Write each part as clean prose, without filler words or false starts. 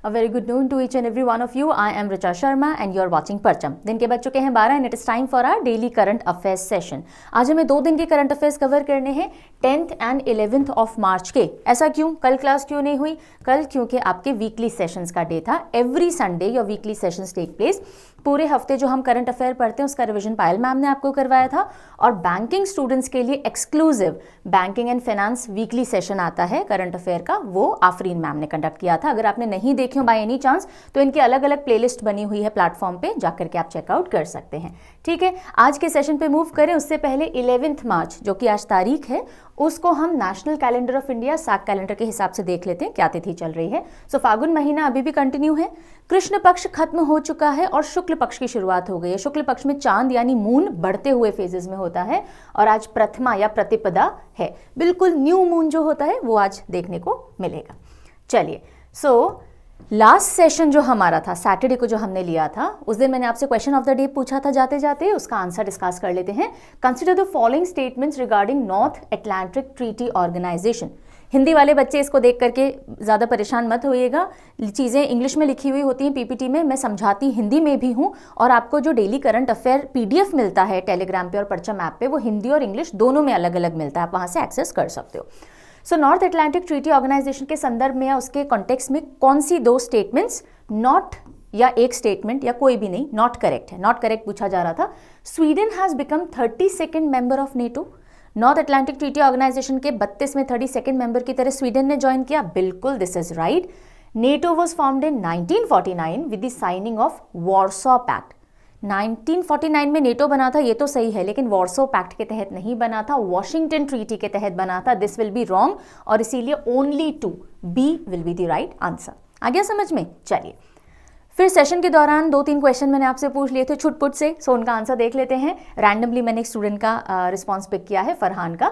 A very good noon to each and every one of you. I am Richa Sharma and you are watching परचम। दिन के बज चुके हैं 12 and it is time for our daily current affairs session। आज हमें 2 दिन के करंट अफेयर्स कवर करने हैं 10th and 11th of March के। ऐसा क्यों? कल क्लास क्यों नहीं हुई? कल क्योंकि आपके वीकली सेशंस का डे था। Every Sunday your weekly sessions take place. पूरे हफ्ते जो हम करंट अफेयर पढ़ते हैं उसका रिवीजन पायल मैम ने आपको करवाया था और बैंकिंग स्टूडेंट्स के लिए exclusive banking and finance weekly session आता है करंट अफेयर का, वो आफरीन मैम ने कंडक्ट किया था। अगर आपने नहीं देखी हो बाय एनी चांस तो इनकी अलग अलग प्लेलिस्ट बनी हुई है प्लेटफॉर्म पे, जाकर के आप चेकआउट कर सकते हैं। ठीक है, आज के सेशन पे मूव करें उससे पहले 11th मार्च जो कि आज तारीख है उसको हम नेशनल कैलेंडर ऑफ इंडिया साक कैलेंडर के हिसाब से देख लेते हैं क्या तिथि चल रही है। सो फागुन महीना अभी भी कंटिन्यू है, कृष्ण पक्ष खत्म हो चुका है और शुक्ल पक्ष की शुरुआत हो गई है। शुक्ल पक्ष में चांद यानी मून बढ़ते हुए फेजेस में होता है और आज प्रथमा या प्रतिपदा है। बिल्कुल न्यू मून जो होता है वो आज देखने को मिलेगा। चलिए, सो लास्ट सेशन जो हमारा था सैटरडे को जो हमने लिया था उस दिन मैंने आपसे क्वेश्चन ऑफ द डे पूछा था, जाते जाते उसका आंसर डिस्कस कर लेते हैं। Consider the following statements regarding North Atlantic Treaty Organization. Hindi वाले बच्चे इसको देख करके ज़्यादा परेशान मत होइएगा, चीज़ें इंग्लिश में लिखी हुई होती हैं पीपीटी में, मैं समझाती हिंदी में भी हूँ और आपको जो डेली करंट अफेयर पीडीएफ मिलता है टेलीग्राम पे और परचम ऐप पे वो हिंदी और इंग्लिश दोनों में अलग अलग मिलता है, आप वहाँ से एक्सेस कर सकते हो। So North Atlantic Treaty Organization के संदर्भ में या उसके कॉन्टेक्स्ट में कौन सी 2 स्टेटमेंट्स नॉट या एक स्टेटमेंट या कोई भी नहीं नॉट करेक्ट है? नॉट करेक्ट पूछा जा रहा था। Sweden has become 32nd member of NATO. North Atlantic Treaty Organization के 32 में 32nd मेंबर की तरह स्वीडन ने ज्वाइन किया। बिल्कुल, this is right. NATO was formed in 1949 with the signing of Warsaw Pact. 1949 में नेटो बना था, ये तो सही है, लेकिन वॉर्सो पैक्ट के तहत नहीं बना था, वॉशिंगटन ट्रीटी के तहत बना था। दिस विल बी रॉन्ग और इसीलिए only 2 B will be the right answer. आ गया समझ में? चलिए, फिर सेशन के दौरान 2-3 क्वेश्चन मैंने आपसे पूछ लिए थे छुटपुट से, सो उनका आंसर देख लेते हैं। रैंडमली मैंने एक स्टूडेंट का रिस्पॉन्स पिक किया है, फरहान का।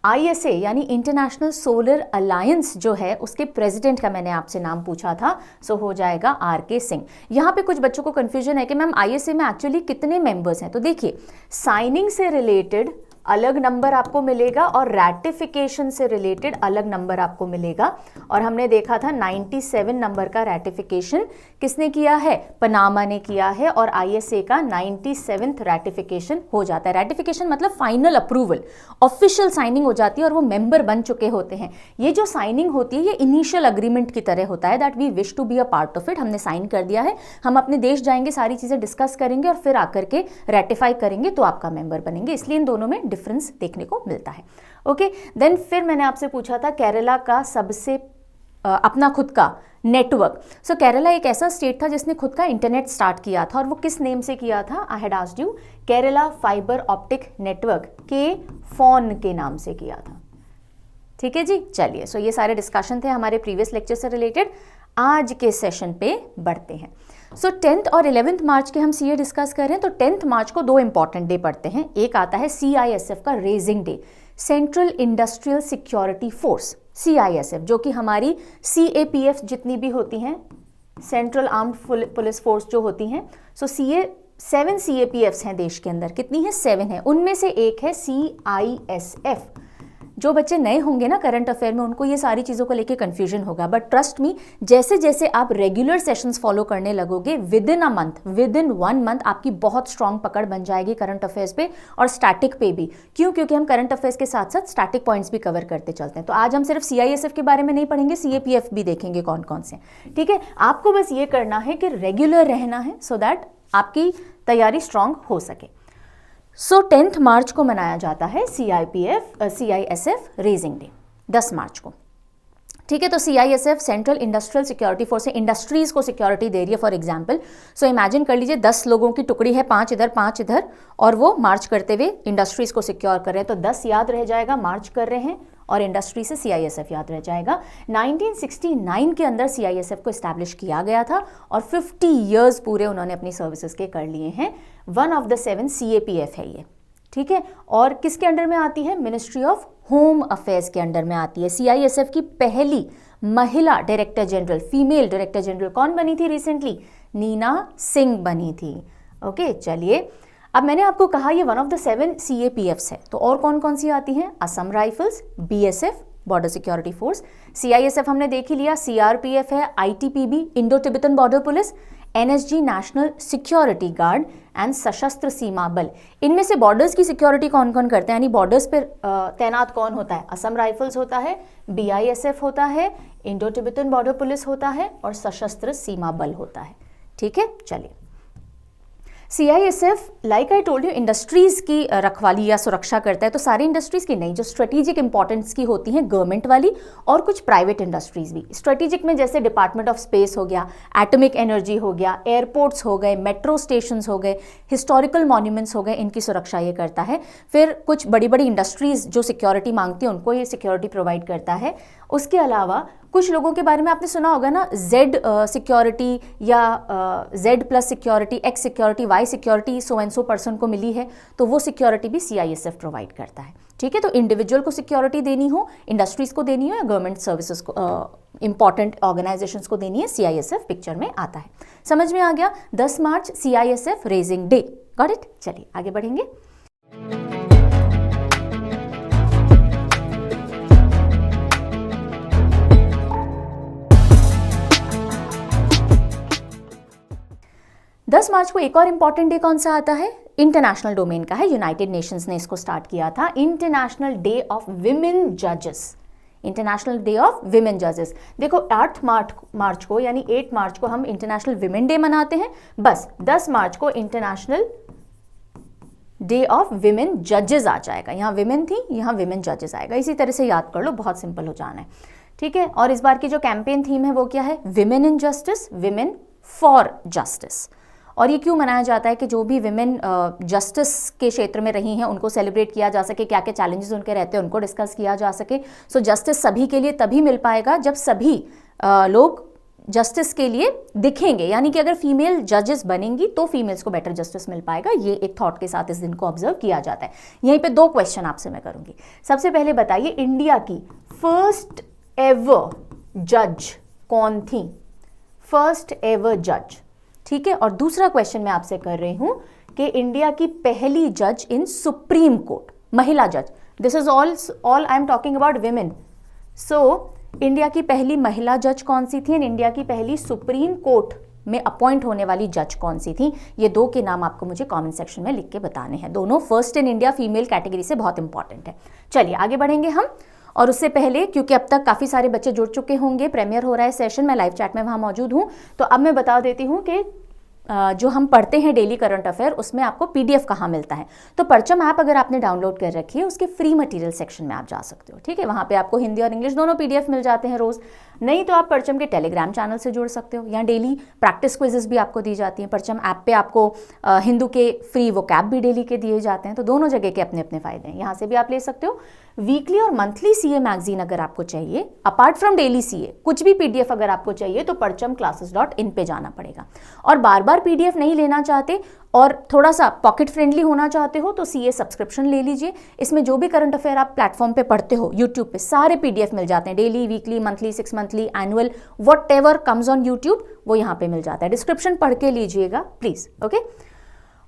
ISA यानी इंटरनेशनल सोलर अलायंस जो है उसके प्रेसिडेंट का मैंने आपसे नाम पूछा था, सो हो जाएगा RK सिंह। यहाँ पे कुछ बच्चों को कंफ्यूजन है कि मैम ISA में एक्चुअली कितने मेंबर्स हैं। तो देखिए, साइनिंग से रिलेटेड अलग नंबर आपको मिलेगा और रैटिफिकेशन से रिलेटेड अलग नंबर आपको मिलेगा। और हमने देखा था 97 नंबर का रैटिफिकेशन किसने किया है? पनामा ने किया है और ISA का 97th रैटिफिकेशन हो जाता है। रैटिफिकेशन मतलब फाइनल अप्रूवल, ऑफिशियल साइनिंग हो जाती है और वो मेंबर बन चुके होते हैं। ये जो साइनिंग होती है ये इनिशियल अग्रीमेंट की तरह होता है, that we wish to be a part of it. हमने साइन कर दिया है, हम अपने देश जाएंगे, सारी चीजें डिस्कस करेंगे और फिर आकर के रेटिफाई करेंगे तो आपका मेंबर बनेंगे। इसलिए इन दोनों में डिफरेंस देखने को मिलता है। ओके, देन फिर मैंने आपसे पूछा था केरला का सबसे अपना खुद का नेटवर्क। सो केरला एक ऐसा स्टेट था जिसने खुद का इंटरनेट स्टार्ट किया था और वो किस नेम से किया था? I had asked you, Kerala fibre optic network के फोन के नाम से किया था। ठीक है जी, चलिए, सो ये सारे डिस्कशन थे हमारे प्रीवियस लेक्चर से रिलेटेड। आज के सेशन पे बढ़ते हैं। सो 10th और 11th मार्च के हम CA डिस्कस कर रहे हैं। तो 10th मार्च को 2 इंपॉर्टेंट डे पढ़ते हैं। एक आता है CISF का raising day, central industrial security force, CISF, जो कि हमारी CAPF जितनी भी होती हैं, सेंट्रल आर्म्ड पुलिस फोर्स जो होती हैं। सो 7 CAPFs हैं देश के अंदर। कितनी है? 7 है। उनमें से एक है CISF। जो बच्चे नए होंगे ना करंट अफेयर में उनको ये सारी चीज़ों को लेके कंफ्यूजन होगा, बट ट्रस्ट मी, जैसे जैसे आप रेगुलर सेशंस फॉलो करने लगोगे विद इन 1 मंथ आपकी बहुत स्ट्रांग पकड़ बन जाएगी करंट अफेयर्स पे और स्टैटिक पे भी। क्यों? क्योंकि हम करंट अफेयर्स के साथ साथ स्टैटिक पॉइंट्स भी कवर करते चलते हैं। तो आज हम सिर्फ CISF के बारे में नहीं पढ़ेंगे, CAPF भी देखेंगे कौन कौन से। ठीक है, आपको बस ये करना है कि रेगुलर रहना है सो दैट आपकी तैयारी स्ट्रांग हो सके। सो 10th मार्च को मनाया जाता है CISF रेजिंग डे, 10 मार्च को। ठीक है, तो CISF central industrial security force है, इंडस्ट्रीज को सिक्योरिटी दे रही है। फॉर एग्जांपल, सो इमेजिन कर लीजिए 10 लोगों की टुकड़ी है, 5 इधर 5 इधर, और वो मार्च करते हुए इंडस्ट्रीज को सिक्योर कर रहे हैं। तो 10 याद रह जाएगा, मार्च कर रहे हैं, और इंडस्ट्री से CISF याद रह जाएगा। 1969 के अंदर CISF को इस्टेब्लिश किया गया था और 50 ईयर्स पूरे उन्होंने अपनी सर्विसेज के कर लिए हैं। 1 ऑफ द 7 CAPF है ये। ठीक है, और किसके अंडर में आती है? मिनिस्ट्री ऑफ होम अफेयर्स के अंडर में आती है। CISF की पहली महिला director general, female director general कौन बनी थी रिसेंटली? नीना सिंह बनी थी। ओके, चलिए, अब मैंने आपको कहा ये 1 ऑफ द 7 CAPFs है, तो और कौन कौन सी आती हैं? Assam rifles, BSF, border security force. CISF हमने देख ही लिया, CRPF है, ITPB Indo Tibetan border police, NSG national security guard and सशस्त्र सीमा बल। इनमें से बॉर्डर्स की सिक्योरिटी कौन कौन करते हैं, यानी बॉर्डर्स पर तैनात कौन होता है? असम राइफल्स होता है, BISF होता है, इंडो तिब्बतन बॉर्डर पुलिस होता है और सशस्त्र सीमा बल होता है। ठीक है, चलिए। CISF like I told you industries की रखवाली या सुरक्षा करता है, तो सारी इंडस्ट्रीज की नहीं, जो स्ट्रेटेजिक इंपॉर्टेंस की होती हैं गवर्नमेंट वाली और कुछ प्राइवेट इंडस्ट्रीज भी। स्ट्रेटेजिक में जैसे डिपार्टमेंट ऑफ स्पेस हो गया, एटॉमिक एनर्जी हो गया, एयरपोर्ट्स हो गए, मेट्रो स्टेशंस हो गए, हिस्टोरिकल मॉन्यूमेंट्स हो गए, इनकी सुरक्षा ये करता है। फिर कुछ बड़ी बड़ी इंडस्ट्रीज जो सिक्योरिटी मांगती हैं उनको ये सिक्योरिटी प्रोवाइड करता है। उसके अलावा कुछ लोगों के बारे में आपने सुना होगा ना, Z सिक्योरिटी या Z+ security, X security, Y security so and so person को मिली है, तो वो सिक्योरिटी भी CISF प्रोवाइड करता है। ठीक है, तो इंडिविजुअल को सिक्योरिटी देनी हो, इंडस्ट्रीज को देनी हो या गवर्नमेंट सर्विसेज को, इंपॉर्टेंट ऑर्गेनाइजेशंस को देनी है, CISF पिक्चर में आता है। समझ में आ गया? 10 मार्च CISF raising day. Got it? चलिए आगे बढ़ेंगे। 10 मार्च को एक और इंपॉर्टेंट डे कौन सा आता है? इंटरनेशनल डोमेन का है, यूनाइटेड नेशंस ने इसको स्टार्ट किया था। इंटरनेशनल डे ऑफ विमेन जजेस, इंटरनेशनल डे ऑफ विमेन जजेस। देखो 8 मार्च को यानी 8 मार्च को हम इंटरनेशनल विमेन डे मनाते हैं, बस 10 मार्च को इंटरनेशनल डे ऑफ विमेन जजेस आ जाएगा। यहाँ विमेन थी, यहाँ विमेन जजेस आएगा। इसी तरह से याद कर लो, बहुत सिंपल हो जाना है। ठीक है, और इस बार की जो कैंपेन थीम है वो क्या है? Women in justice, women for justice. और ये क्यों मनाया जाता है कि जो भी विमेन जस्टिस के क्षेत्र में रही हैं उनको सेलिब्रेट किया जा सके, क्या क्या चैलेंजेस उनके रहते हैं उनको डिस्कस किया जा सके। सो जस्टिस सभी के लिए तभी मिल पाएगा जब सभी लोग जस्टिस के लिए दिखेंगे, यानी कि अगर फीमेल जजेस बनेंगी तो फीमेल्स को बेटर जस्टिस मिल पाएगा। ये एक थॉट के साथ इस दिन को ऑब्जर्व किया जाता है। यहीं पे 2 क्वेश्चन आपसे मैं करूंगी। सबसे पहले बताइए, इंडिया की फर्स्ट एवर जज कौन थी? फर्स्ट एवर जज। ठीक है, और दूसरा क्वेश्चन मैं आपसे कर रही हूं कि इंडिया की पहली जज इन सुप्रीम कोर्ट, महिला जज। This is all I am talking about women. So India की पहली महिला जज कौन सी थी? इंडिया की पहली सुप्रीम कोर्ट में अपॉइंट होने वाली जज कौन सी थी? ये 2 के नाम आपको मुझे कमेंट सेक्शन में लिख के बताने हैं। दोनों first in India female category से बहुत इंपॉर्टेंट है। चलिए आगे बढ़ेंगे हम। और उससे पहले, क्योंकि अब तक काफ़ी सारे बच्चे जुड़ चुके होंगे, प्रीमियर हो रहा है सेशन, मैं लाइव चैट में वहाँ मौजूद हूँ, तो अब मैं बता देती हूँ कि जो हम पढ़ते हैं डेली करंट अफेयर, उसमें आपको PDF कहाँ मिलता है। तो परचम ऐप अगर आपने डाउनलोड कर रखी है, उसके फ्री मटेरियल सेक्शन में आप जा सकते हो। ठीक है, वहाँ पे आपको हिंदी और इंग्लिश दोनों PDF मिल जाते हैं रोज़। नहीं तो आप परचम के टेलीग्राम चैनल से जुड़ सकते हो। यहाँ डेली प्रैक्टिस क्विजेस भी आपको दी जाती हैं। परचम ऐप पे आपको हिंदू के फ्री वोकैब भी डेली के दिए जाते हैं। तो दोनों जगह के अपने अपने फ़ायदे हैं, यहाँ से भी आप ले सकते हो। वीकली और मंथली CA मैगजीन अगर आपको चाहिए, अपार्ट फ्रॉम डेली CA, कुछ भी PDF अगर आपको चाहिए तो parchamclasses.in पे जाना पड़ेगा। और बार बार PDF नहीं लेना चाहते और थोड़ा सा पॉकेट फ्रेंडली होना चाहते हो तो CA सब्सक्रिप्शन ले लीजिए। इसमें जो भी करंट अफेयर आप प्लेटफॉर्म पे पढ़ते हो, यूट्यूब पे सारे PDF मिल जाते हैं, daily, weekly, monthly, 6 monthly, annual, what ever comes on YouTube वो यहाँ पे मिल जाता है। डिस्क्रिप्शन पढ़ के लीजिएगा प्लीज। ओके,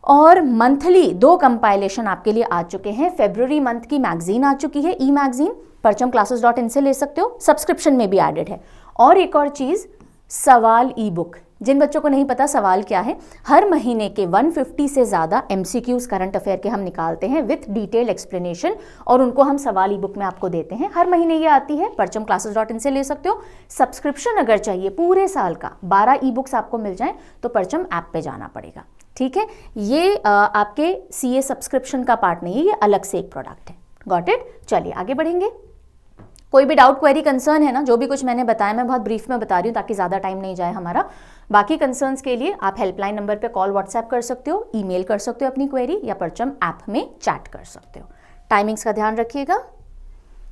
और मंथली 2 कंपाइलेशन आपके लिए आ चुके हैं। फरवरी मंथ की मैगजीन आ चुकी है, मैगजीन parchamclasses.in से ले सकते हो, सब्सक्रिप्शन में भी एडेड है। और एक और चीज, सवाल बुक। जिन बच्चों को नहीं पता सवाल क्या है, हर महीने के 150 से ज़्यादा MCQs करंट अफेयर के हम निकालते हैं विथ डिटेल एक्सप्लेनेशन, और उनको हम सवाल बुक में आपको देते हैं। हर महीने ये आती है, parchamclasses.in से ले सकते हो। सब्सक्रिप्शन अगर चाहिए पूरे साल का, 12 बुक्स आपको मिल जाएं तो परचम ऐप पे जाना पड़ेगा। ठीक है, ये आपके CA सब्सक्रिप्शन का पार्ट नहीं है, ये अलग से एक प्रोडक्ट है। Got it? चलिए आगे बढ़ेंगे। कोई भी डाउट, क्वेरी, कंसर्न है ना, जो भी कुछ मैंने बताया मैं बहुत ब्रीफ में बता रही हूँ ताकि ज़्यादा टाइम नहीं जाए हमारा। बाकी कंसर्न्स के लिए आप हेल्पलाइन नंबर पे कॉल, व्हाट्सएप कर सकते हो, ईमेल कर सकते हो अपनी क्वेरी, या परचम ऐप में चैट कर सकते हो। टाइमिंग्स का ध्यान रखिएगा।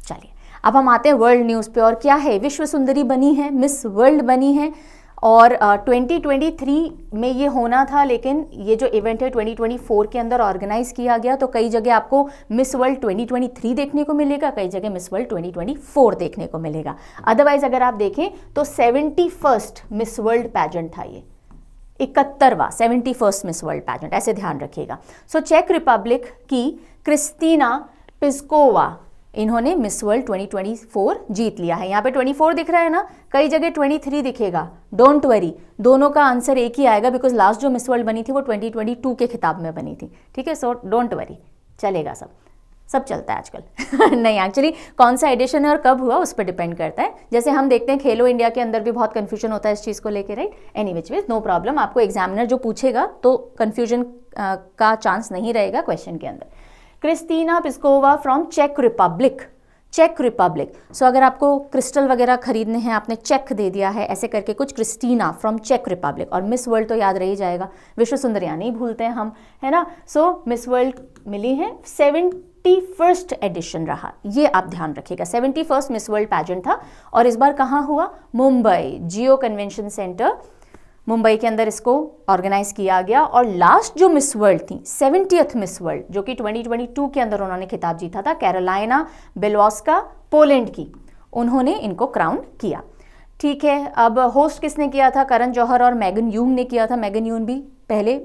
चलिए अब हम आते हैं वर्ल्ड न्यूज़ पे। और क्या है, विश्व सुंदरी बनी है, मिस वर्ल्ड बनी है। और 2023 में ये होना था, लेकिन ये जो इवेंट है 2024 के अंदर ऑर्गेनाइज किया गया, तो कई जगह आपको मिस वर्ल्ड 2023 देखने को मिलेगा, कई जगह मिस वर्ल्ड 2024 देखने को मिलेगा। अदरवाइज अगर आप देखें तो 71st मिस वर्ल्ड पैजेंट था ये, 71वां 71st मिस वर्ल्ड पैजेंट, ऐसे ध्यान रखिएगा। सो चेक रिपब्लिक की क्रिस्टीना पिस्कोवा इन्होंने मिस वर्ल्ड 2024 जीत लिया है। यहाँ पे 24 दिख रहा है ना, कई जगह 23 दिखेगा, डोंट वरी, दोनों का आंसर एक ही आएगा, बिकॉज लास्ट जो मिस वर्ल्ड बनी थी वो 2022 के खिताब में बनी थी, ठीक है। सो डोंट वरी, चलेगा, सब चलता है आजकल नहीं, एक्चुअली कौन सा एडिशन है और कब हुआ उस पर डिपेंड करता है। जैसे हम देखते हैं खेलो इंडिया के अंदर भी बहुत कंफ्यूजन होता है इस चीज़ को लेकर, right. Any which ways no problem, आपको एग्जामिनर जो पूछेगा तो कंफ्यूजन का चांस नहीं रहेगा क्वेश्चन के अंदर। क्रिस्टीना पिस्कोवा फ्रॉम चेक रिपब्लिक, चेक रिपब्लिक। सो अगर आपको क्रिस्टल वगैरह खरीदने हैं, आपने चेक दे दिया है ऐसे करके कुछ, क्रिस्टीना फ्रॉम चेक रिपब्लिक, और मिस वर्ल्ड तो याद रह ही जाएगा, विश्व सुंदरियां नहीं भूलते हैं हम, है ना। सो मिस वर्ल्ड मिली है, 71st एडिशन रहा, ये आप ध्यान रखिएगा, 71st मिस वर्ल्ड पैजेंट था। और इस बार कहाँ हुआ? मुंबई, जियो कन्वेंशन सेंटर मुंबई के अंदर इसको ऑर्गेनाइज किया गया। और लास्ट जो मिस वर्ल्ड थी, 70th मिस वर्ल्ड, जो कि 2022 के अंदर उन्होंने खिताब जीता था, कैरोलाइना बेलवॉस्का, पोलैंड की, उन्होंने इनको क्राउन किया, ठीक है। अब होस्ट किसने किया था? करण जौहर और मेगन यूंग ने किया था। मेगन यूंग भी पहले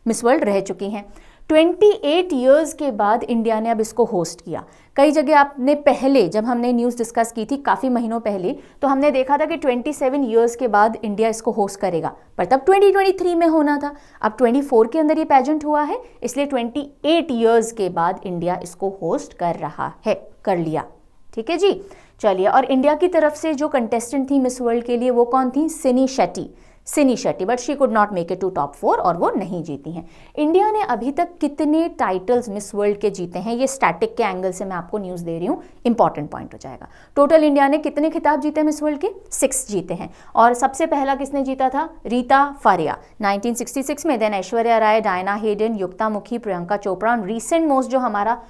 मिस वर्ल्ड रह चुकी हैं। 28 ईयर्स के बाद इंडिया ने अब इसको होस्ट किया। कई जगह आपने पहले, जब हमने न्यूज़ डिस्कस की थी काफ़ी महीनों पहले, तो हमने देखा था कि 27 ईयर्स के बाद इंडिया इसको होस्ट करेगा, पर तब 2023 में होना था। अब 24 के अंदर ये पैजेंट हुआ है, इसलिए 28 ईयर्स के बाद इंडिया इसको होस्ट कर रहा है, कर लिया, ठीक है जी। चलिए, और इंडिया की तरफ से जो कंटेस्टेंट थी मिस वर्ल्ड के लिए वो कौन थी? Sini Shetty, but she could not make it to top 4 और वो नहीं जीती हैं। इंडिया ने अभी तक कितने टाइटल्स मिस वर्ल्ड के जीते हैं, ये स्टैटिक के एंगल से मैं आपको न्यूज़ दे रही हूँ, इंपॉर्टेंट पॉइंट हो जाएगा। टोटल इंडिया ने कितने खिताब जीते मिस वर्ल्ड के? 6 जीते हैं। और सबसे पहला किसने जीता था? रीता फारिया 1966 में, then Aishwarya Rai, Diana Hayden, युक्ता मुखी, प्रियंका चोपड़ा। रिसेंट मोस्ट जो हमारा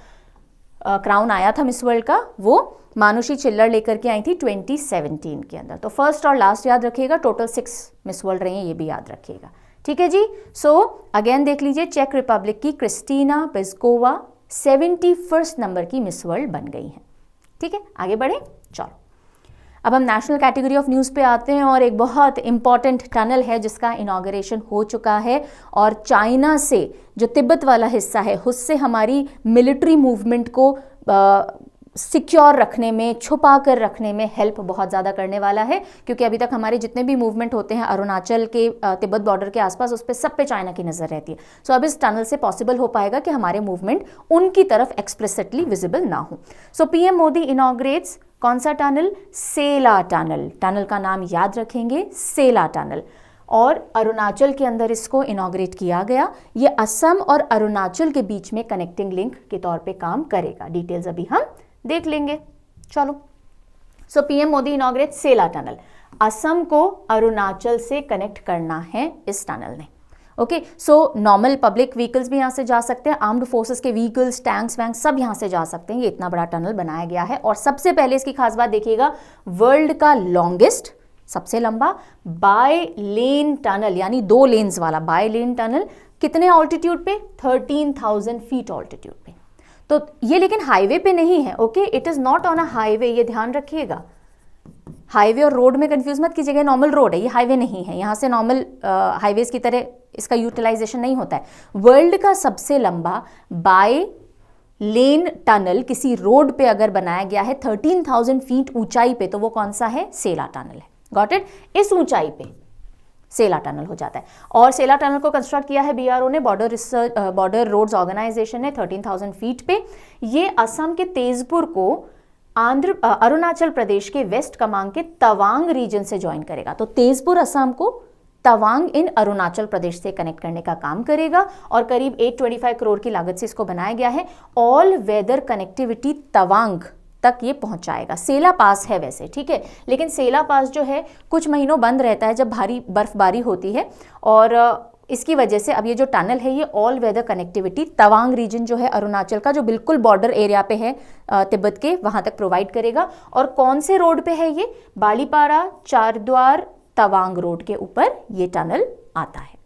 क्राउन आया था मिस वर्ल्ड का, वो मानुषी चिल्लर लेकर के आई थी 2017 के अंदर। तो फर्स्ट और लास्ट याद रखिएगा, टोटल 6 मिस वर्ल्ड रही हैं, ये भी याद रखिएगा, ठीक है जी। सो अगेन देख लीजिए, चेक रिपब्लिक की क्रिस्टीना पिस्कोवा 71st नंबर की मिस वर्ल्ड बन गई हैं, ठीक है। आगे बढ़े, चलो अब हम नेशनल कैटेगरी ऑफ न्यूज़ पे आते हैं, और एक बहुत इंपॉर्टेंट टनल है जिसका इनॉग्रेशन हो चुका है, और चाइना से जो तिब्बत वाला हिस्सा है उससे हमारी मिलिट्री मूवमेंट को सिक्योर रखने में, छुपा कर रखने में हेल्प बहुत ज़्यादा करने वाला है, क्योंकि अभी तक हमारे जितने भी मूवमेंट होते हैं अरुणाचल के तिब्बत बॉर्डर के आसपास, उस पर सब पे चाइना की नज़र रहती है। सो अब इस टनल से पॉसिबल हो पाएगा कि हमारे मूवमेंट उनकी तरफ एक्सप्लिसिटली विजिबल ना हो। सो पीएम मोदी इनॉग्रेट्स कौन सा टनल? सेला टनल, टनल का नाम याद रखेंगे, सेला टनल, और अरुणाचल के अंदर इसको इनॉग्रेट किया गया। ये असम और अरुणाचल के बीच में कनेक्टिंग लिंक के तौर पे काम करेगा। डिटेल्स अभी हम देख लेंगे, चलो। सो पीएम मोदी इनॉग्रेट सेला टनल, असम को अरुणाचल से कनेक्ट करना है इस टनल ने, okay. So normal public vehicles भी यहाँ से जा सकते हैं, आर्म्ड फोर्सेस के व्हीकल्स, टैंक्स वैंक सब यहाँ से जा सकते हैं। ये इतना बड़ा टनल बनाया गया है। और सबसे पहले इसकी खास बात देखिएगा, वर्ल्ड का लॉन्गेस्ट, सबसे लंबा बाय लेन टनल, यानी 2 लेन्स वाला बाय लेन टनल, कितने ऑल्टीट्यूड पे? 13,000 फीट ऑल्टीट्यूड पे। तो ये लेकिन हाईवे पे नहीं है, okay, it is not on a highway, ये ध्यान रखिएगा। हाईवे और रोड में कंफ्यूज मत कीजिएगा, नॉर्मल रोड है, ये हाईवे नहीं है। यहाँ से नॉर्मल हाईवेज की तरह इसका यूटिलाइजेशन नहीं होता है। वर्ल्ड का सबसे लंबा बाय लेन टनल किसी रोड पे अगर बनाया गया है 13,000 फीट ऊंचाई पे, तो वो कौन सा है? सेला टनल है। Got it? इस ऊंचाई पे सेला टनल हो जाता है। और सेला टनल को कंस्ट्रक्ट किया है बीआरओ ने, बॉर्डर रोड्स ऑर्गेनाइजेशन ने, 13,000 फीट पे। ये असम के तेजपुर को अरुणाचल प्रदेश के वेस्ट कमांग के तवांग रीजन से ज्वाइन करेगा। तो तेजपुर असम को तवांग इन अरुणाचल प्रदेश से कनेक्ट करने का काम करेगा, और करीब 825 करोड़ की लागत से इसको बनाया गया है। ऑल वेदर कनेक्टिविटी तवांग तक ये पहुंचाएगा। सेला पास है वैसे, ठीक है, लेकिन सेला पास जो है कुछ महीनों बंद रहता है जब भारी बर्फबारी होती है, और इसकी वजह से अब ये जो टनल है ये all weather connectivity Tawang region जो है अरुणाचल का, जो बिल्कुल बॉर्डर एरिया पे है तिब्बत के, वहां तक प्रोवाइड करेगा। और कौन से रोड पे है ये? बालीपारा चारद्वार तवांग रोड के ऊपर ये टनल आता है।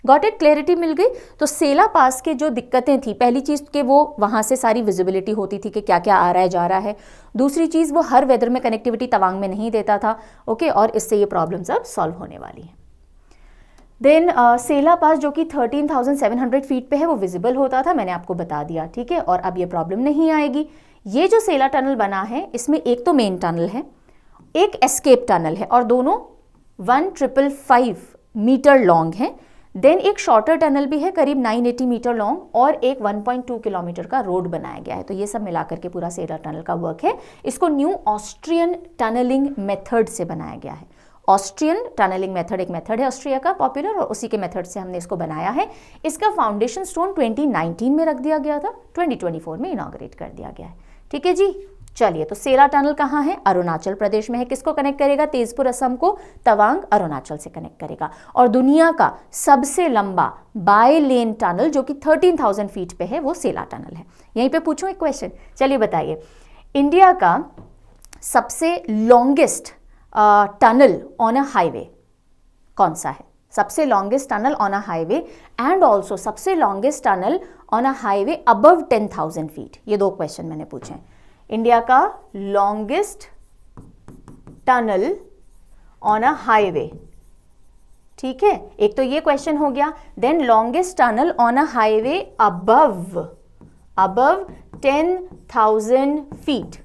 Got it? क्लैरिटी मिल गई। तो सेला पास के जो दिक्कतें थी, पहली चीज़ कि वो वहाँ से सारी विजिबिलिटी होती थी कि क्या क्या आ रहा है जा रहा है। दूसरी चीज़, वो हर वेदर में कनेक्टिविटी तवांग में नहीं देता था, ओके, और इससे ये प्रॉब्लम्स अब सॉल्व होने वाली हैं। देन सेला पास जो कि 13,700 फीट पे है, वो विजिबल होता था, मैंने आपको बता दिया, ठीक है, और अब ये प्रॉब्लम नहीं आएगी। ये जो सेला टनल बना है इसमें एक तो मेन टनल है, एक एस्केप टनल है और दोनों 1555 मीटर लॉन्ग है। देन एक शॉर्टर टनल भी है करीब 980 मीटर लॉन्ग और एक 1.2 किलोमीटर का रोड बनाया गया है। तो ये सब मिलाकर के पूरा सेला टनल का वर्क है। इसको न्यू ऑस्ट्रियन टनलिंग मेथड से बनाया गया है। ऑस्ट्रियन टनलिंग मेथड एक मेथड है ऑस्ट्रिया का पॉपुलर, और उसी के मेथड से हमने इसको बनाया है। इसका फाउंडेशन स्टोन 2019 में रख दिया गया था, 2024 में इनॉग्रेट कर दिया गया है। ठीक है जी, चलिए। तो सेला टनल कहाँ है? अरुणाचल प्रदेश में है। किसको कनेक्ट करेगा? तेजपुर असम को तवांग अरुणाचल से कनेक्ट करेगा। और दुनिया का सबसे लंबा बाय लेन टनल जो कि 13,000 फीट पे है वो सेला टनल है। यहीं पे पूछूं एक क्वेश्चन, चलिए बताइए, इंडिया का सबसे longest tunnel on a highway कौन सा है? सबसे longest tunnel on a highway and also सबसे longest tunnel on a highway above 10,000 feet. ये दो क्वेश्चन मैंने पूछे हैं। इंडिया का longest tunnel on a highway, ठीक है, एक तो ये क्वेश्चन हो गया। Then longest tunnel on a highway above 10,000 feet,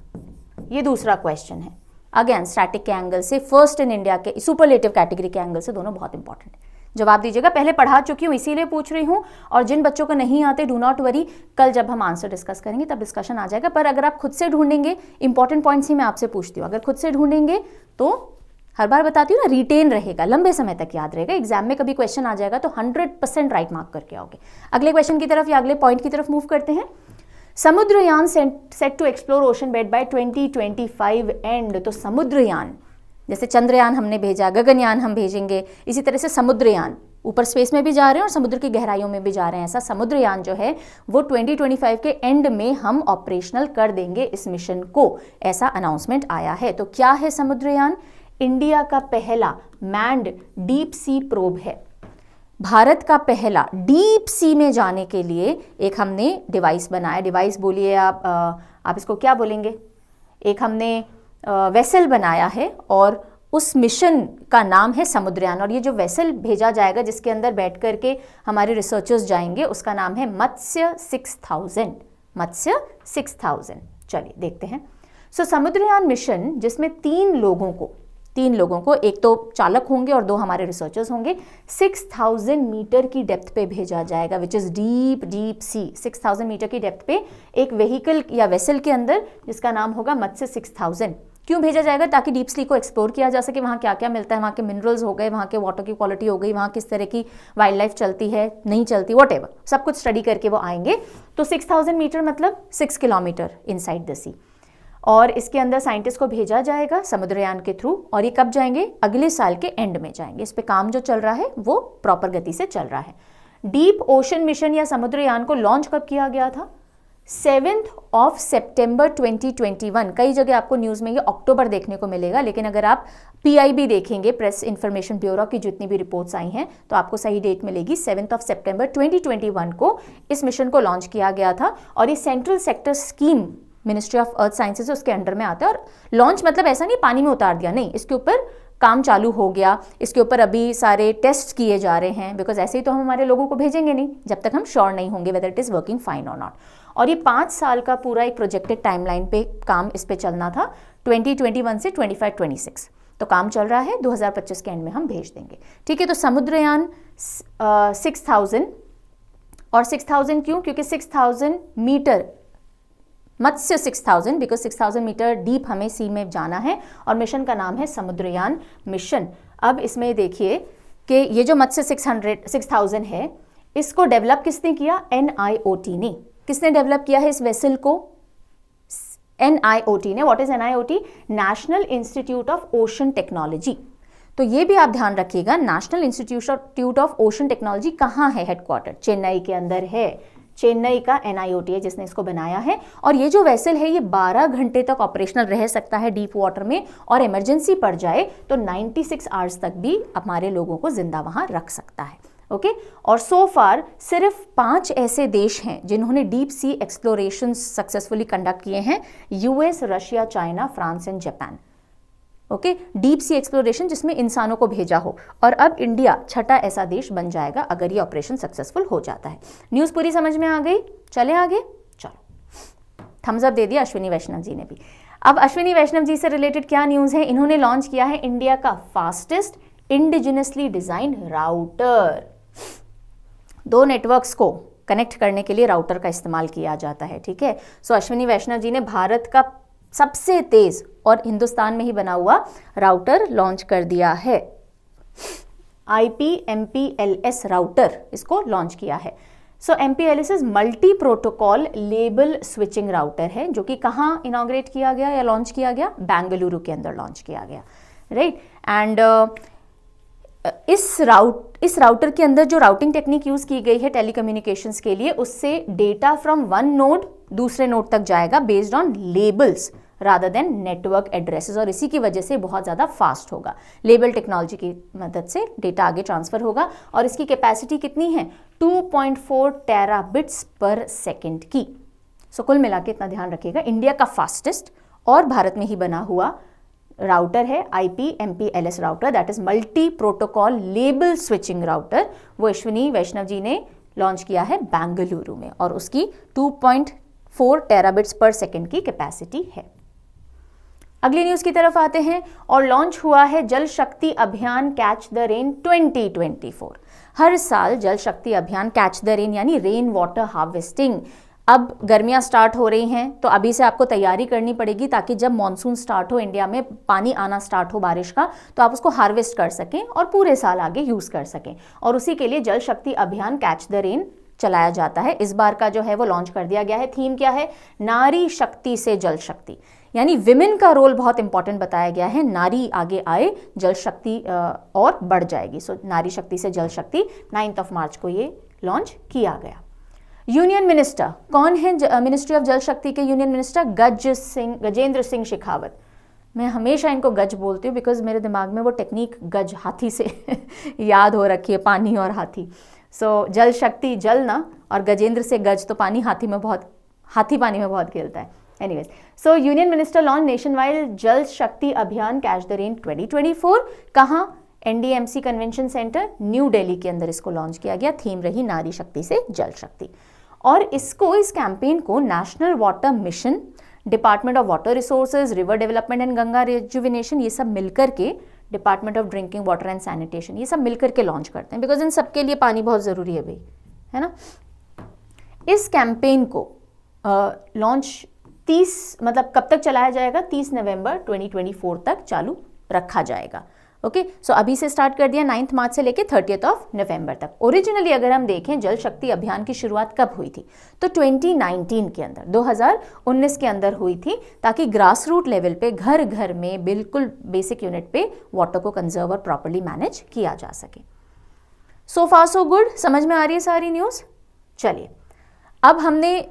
ये दूसरा क्वेश्चन है। अगेन स्टैटिक के एंगल से, फर्स्ट इन इंडिया के सुपरलेटिव कैटेगरी के एंगल से, दोनों बहुत इंपॉर्टेंट है। जवाब दीजिएगा, पहले पढ़ा चुकी हूँ इसीलिए पूछ रही हूँ, और जिन बच्चों को नहीं आते डू नॉट वरी, कल जब हम आंसर डिस्कस करेंगे तब डिस्कशन आ जाएगा। पर अगर आप खुद से ढूंढेंगे, इंपॉर्टेंट पॉइंट्स ही मैं आपसे पूछती हूँ, अगर खुद से ढूंढेंगे तो हर बार बताती हूँ ना, रिटेन रहेगा, लंबे समय तक याद रहेगा। एग्जाम में कभी क्वेश्चन आ जाएगा तो 100% राइट मार्क करके आओगे। अगले क्वेश्चन की तरफ या अगले पॉइंट की तरफ मूव करते हैं। Samudrayaan set to explore ocean bed by 2025 end. तो समुद्रयान, जैसे चंद्रयान हमने भेजा, गगनयान हम भेजेंगे, इसी तरह से समुद्रयान ऊपर स्पेस में भी जा रहे हैं और समुद्र की गहराइयों में भी जा रहे हैं। ऐसा समुद्रयान जो है वो 2025 के एंड में हम ऑपरेशनल कर देंगे इस मिशन को, ऐसा अनाउंसमेंट आया है। तो क्या है समुद्रयान? इंडिया का पहला मैन्ड डीप सी प्रोब है। भारत का पहला डीप सी में जाने के लिए एक हमने डिवाइस बनाया। डिवाइस बोलिए आप इसको क्या बोलेंगे? एक हमने वेसल बनाया है और उस मिशन का नाम है समुद्रयान। और ये जो वेसल भेजा जाएगा जिसके अंदर बैठ करके हमारे रिसर्चर्स जाएंगे, उसका नाम है मत्स्य 6000। मत्स्य 6000। चलिए देखते हैं। समुद्रयान मिशन, जिसमें तीन लोगों को एक तो चालक होंगे और दो हमारे रिसर्चर्स होंगे, 6000 मीटर की डेप्थ पे भेजा जाएगा, which is deep sea. 6000 metre की डेप्थ पे एक व्हीकल या वेसल के अंदर, जिसका नाम होगा मत्स्य 6000। क्यों भेजा जाएगा? ताकि डीप सी को एक्सप्लोर किया जा सके, वहाँ क्या क्या मिलता है, वहाँ के मिनरल्स हो गए, वहाँ के वाटर की क्वालिटी हो गई, वहाँ किस तरह की वाइल्ड लाइफ चलती है, नहीं चलती, वॉटेवर, सब कुछ स्टडी करके वो आएंगे। तो 6000 मीटर मतलब 6 किलोमीटर इनसाइड द सी। और इसके अंदर साइंटिस्ट को भेजा जाएगा समुद्रयान के थ्रू, और ये कब जाएंगे? अगले साल के एंड में जाएंगे। इस पे काम जो चल रहा है वो प्रॉपर गति से चल रहा है। डीप ओशन मिशन या समुद्रयान को लॉन्च कब किया गया था? 7 सितंबर 2021। कई जगह आपको न्यूज़ में ये अक्टूबर देखने को मिलेगा, लेकिन अगर आप PIB देखेंगे, प्रेस इंफॉर्मेशन ब्यूरो की जितनी भी रिपोर्ट्स आई हैं, तो आपको सही डेट मिलेगी। 7 सितंबर 2021 को इस मिशन को लॉन्च किया गया था। और ये central sector scheme ministry of earth sciences उसके अंडर में आता है। और लॉन्च मतलब ऐसा नहीं पानी में उतार दिया, नहीं, इसके ऊपर काम चालू हो गया। इसके ऊपर अभी सारे टेस्ट किए जा रहे हैं, बिकॉज ऐसे ही तो हम हमारे लोगों को भेजेंगे नहीं जब तक हम श्योर नहीं होंगे whether it is working fine और नॉट। और ये 5 साल का पूरा एक प्रोजेक्टेड टाइमलाइन पे काम इस पे चलना था, 2021 से 25-26। तो काम चल रहा है, 2025 के एंड में हम भेज देंगे। ठीक है, तो समुद्रयान 6000, और 6000 क्यों? क्योंकि 6000 metre, Matsya 6000, because 6000 metre deep हमें सी में जाना है, और मिशन का नाम है समुद्रयान मिशन। अब इसमें देखिए कि ये जो मत्स्य 6000 है, इसको डेवलप किसने किया? NIOT ने। किसने डेवलप किया है इस वेसल को? NIOT ने। What is NIOT? National institute of ocean technology. तो ये भी आप ध्यान रखिएगा, national institute of ocean technology कहाँ है? हेडक्वार्टर चेन्नई के अंदर है। चेन्नई का NIOT है जिसने इसको बनाया है। और ये जो वेसल है ये 12 घंटे तक ऑपरेशनल रह सकता है डीप वाटर में, और इमरजेंसी पड़ जाए तो 96 आवर्स तक भी हमारे लोगों को जिंदा वहां रख सकता है। ओके, और सो फार सिर्फ 5 ऐसे देश हैं जिन्होंने deep sea exploration successfully conduct किए हैं, US, Russia, China, France and Japan. Okay, deep sea exploration जिसमें इंसानों को भेजा हो। और अब इंडिया 6ठा ऐसा देश बन जाएगा अगर ये ऑपरेशन सक्सेसफुल हो जाता है। न्यूज़ पूरी समझ में आ गई? चले आगे, चलो। थम्स अप दे दिया अश्विनी वैष्णव जी ने भी। अब अश्विनी वैष्णव जी से रिलेटेड क्या न्यूज़ है, इन्होंने लॉन्च किया है इंडिया का fastest indigenously design router. 2 networks को कनेक्ट करने के लिए राउटर का इस्तेमाल किया जाता है, ठीक है। सो अश्विनी वैष्णव जी ने भारत का सबसे तेज और हिंदुस्तान में ही बना हुआ राउटर लॉन्च कर दिया है। IP-MPLS राउटर इसको लॉन्च किया है। सो MPLS is multi protocol label switching router है, जो कि कहाँ इनॉग्रेट किया गया या लॉन्च किया गया, बेंगलुरु के अंदर लॉन्च किया गया, राइट। एंड इस राउटर के अंदर जो राउटिंग टेक्निक यूज की गई है टेलीकम्युनिकेशंस के लिए, उससे डेटा फ्रॉम वन नोड दूसरे नोड तक जाएगा based on labels rather than network addresses, और इसी की वजह से बहुत ज़्यादा फास्ट होगा। लेबल टेक्नोलॉजी की मदद से डेटा आगे ट्रांसफर होगा और इसकी कैपेसिटी कितनी है, 2.4 टेराबिट्स पर सेकेंड की। सो कुल मिला के इतना ध्यान रखिएगा, इंडिया का फास्टेस्ट और भारत में ही बना हुआ राउटर है IP-MPLS router, that is multi protocol label switching router. वो अश्विनी वैष्णव जी ने लॉन्च किया है बेंगलुरु में और उसकी 2.4 टेराबिट्स पर सेकेंड की कैपेसिटी है। अगली न्यूज़ की तरफ आते हैं और लॉन्च हुआ है जल शक्ति अभियान कैच द रेन 2024। हर साल जल शक्ति अभियान कैच द रेन यानी रेन वाटर हार्वेस्टिंग, अब गर्मियां स्टार्ट हो रही हैं तो अभी से आपको तैयारी करनी पड़ेगी ताकि जब मॉनसून स्टार्ट हो, इंडिया में पानी आना स्टार्ट हो बारिश का, तो आप उसको हार्वेस्ट कर सकें और पूरे साल आगे यूज़ कर सकें। और उसी के लिए जल शक्ति अभियान कैच द रेन चलाया जाता है। इस बार का जो है वो लॉन्च कर दिया गया है। थीम क्या है, नारी शक्ति से जल शक्ति, यानी विमेन का रोल बहुत इंपॉर्टेंट बताया गया है। नारी आगे आए, जल शक्ति और बढ़ जाएगी। सो नारी शक्ति से जल शक्ति 9 मार्च को ये लॉन्च किया गया। यूनियन मिनिस्टर कौन है, मिनिस्ट्री ऑफ जल शक्ति के यूनियन मिनिस्टर गजेंद्र सिंह शेखावत। मैं हमेशा इनको गज बोलती हूँ बिकॉज मेरे दिमाग में वो टेक्निक गज हाथी से याद हो रखी है, पानी और हाथी। सो जल शक्ति जल ना, और गजेंद्र से गज, तो पानी पानी में बहुत खेलता है। एनीवेज, सो union minister launch nation wide जल शक्ति अभियान कैच द रेन 2024। कहाँ, NDMC convention centre new Delhi के अंदर इसको लॉन्च किया गया। थीम रही नारी शक्ति से जल शक्ति। और इस कैंपेन को national water mission, department of water resources, river development and Ganga rejuvenation, ये सब मिलकर के, department of drinking water and sanitation, ये सब मिलकर के लॉन्च करते हैं बिकॉज इन सबके लिए पानी बहुत ज़रूरी है भाई, है ना। इस कैंपेन को लॉन्च 30 मतलब कब तक चलाया जाएगा, 30 नवंबर 2024 तक चालू रखा जाएगा। ओके, सो अभी से स्टार्ट कर दिया 9 मार्च से लेके 30 नवंबर तक। ओरिजिनली अगर हम देखें जल शक्ति अभियान की शुरुआत कब हुई थी, तो 2019 के अंदर, 2019 के अंदर हुई थी, ताकि ग्रास रूट लेवल पे घर घर में बिल्कुल बेसिक यूनिट पे वाटर को कंजर्व और प्रॉपर्ली मैनेज किया जा सके। सो फार सो गुड, समझ में आ रही है सारी न्यूज़। चलिए, अब हमने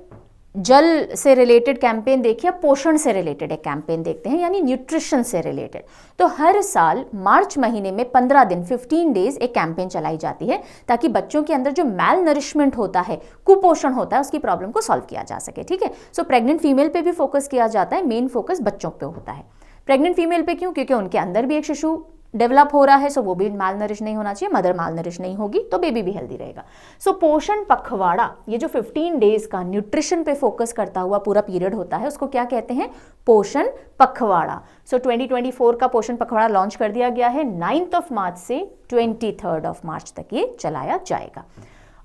जल से रिलेटेड कैंपेन देखिए, पोषण से रिलेटेड एक कैंपेन देखते हैं, यानी न्यूट्रिशन से रिलेटेड। तो हर साल मार्च महीने में 15 दिन 15 डेज एक कैंपेन चलाई जाती है ताकि बच्चों के अंदर जो मैल नरिशमेंट होता है, कुपोषण होता है, उसकी प्रॉब्लम को सॉल्व किया जा सके। ठीक है, सो प्रेग्नेंट फीमेल पे भी फोकस किया जाता है, मेन फोकस बच्चों पे होता है। प्रेग्नेंट फीमेल पे क्यों, क्योंकि उनके अंदर भी एक शिशु डेवलप हो रहा है, सो वो भी माल नरिश नहीं होना चाहिए, मदर माल नरिश नहीं होगी तो बेबी भी हेल्दी रहेगा। सो पोषण पखवाड़ा, ये जो 15 डेज का न्यूट्रिशन पे फोकस करता हुआ पूरा पीरियड होता है, उसको क्या कहते हैं, पोषण पखवाड़ा। सो 2024 का पोषण पखवाड़ा लॉन्च कर दिया गया है। 9 मार्च से 23 मार्च तक ये चलाया जाएगा।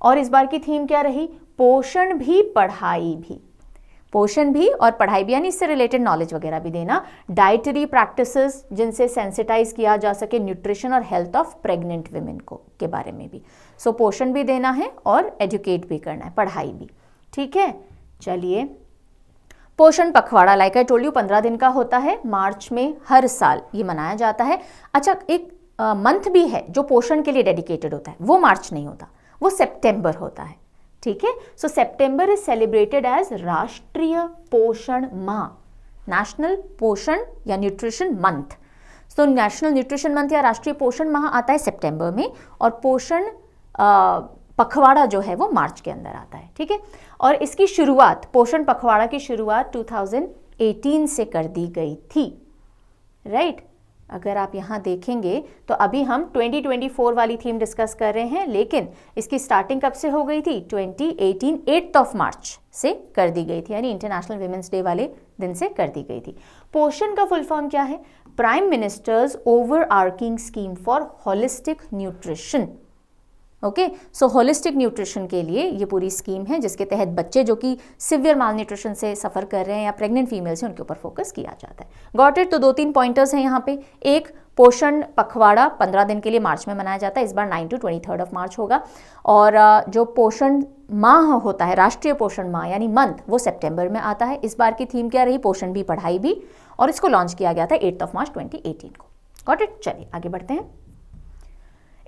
और इस बार की थीम क्या रही, पोषण भी पढ़ाई भी। पोषण भी और पढ़ाई भी, यानी इससे रिलेटेड नॉलेज वगैरह भी देना। डाइटरी प्रैक्टिसेस जिनसे सेंसिटाइज किया जा सके न्यूट्रिशन और हेल्थ ऑफ प्रेग्नेंट विमेन को के बारे में भी। सो पोषण भी देना है और एजुकेट भी करना है, पढ़ाई भी। ठीक है, चलिए, पोषण पखवाड़ा लाइक आई टोल्ड यू 15 दिन का होता है, मार्च में हर साल ये मनाया जाता है। अच्छा, एक मंथ भी है जो पोषण के लिए डेडिकेटेड होता है, वो मार्च नहीं होता, वो सितंबर होता है। ठीक है, सो सितंबर इज सेलिब्रेटेड एज राष्ट्रीय पोषण माह, नेशनल पोषण या nutrition month. So national nutrition month या राष्ट्रीय पोषण माह आता है सितंबर में, और पोषण पखवाड़ा जो है वो मार्च के अंदर आता है। ठीक है, और इसकी शुरुआत, पोषण पखवाड़ा की शुरुआत 2018 से कर दी गई थी, राइट। अगर आप यहाँ देखेंगे तो अभी हम 2024 वाली थीम डिस्कस कर रहे हैं, लेकिन इसकी स्टार्टिंग कब से हो गई थी? 2018 8th of मार्च से कर दी गई थी, यानी इंटरनेशनल विमेंस डे वाले दिन से कर दी गई थी। पोषण का फुल फॉर्म क्या है? Prime minister's overarching scheme for holistic nutrition. Okay, so holistic nutrition के लिए ये पूरी स्कीम है, जिसके तहत बच्चे जो कि सिवियर माल न्यूट्रिशन से सफ़र कर रहे हैं या प्रेग्नेंट फीमेल्स हैं, उनके ऊपर फोकस किया जाता है। Got it? तो 2-3 पॉइंटर्स हैं यहाँ पे। एक, पोषण पखवाड़ा 15 दिन के लिए मार्च में मनाया जाता है, इस बार 9 to 23rd of मार्च होगा। और जो पोषण माह होता है, राष्ट्रीय पोषण माह यानी मंथ, वो सितंबर में आता है। इस बार की थीम क्या रही? पोषण भी पढ़ाई भी, और इसको लॉन्च किया गया था 8th of मार्च 2018 को। Got it? चलिए आगे बढ़ते हैं।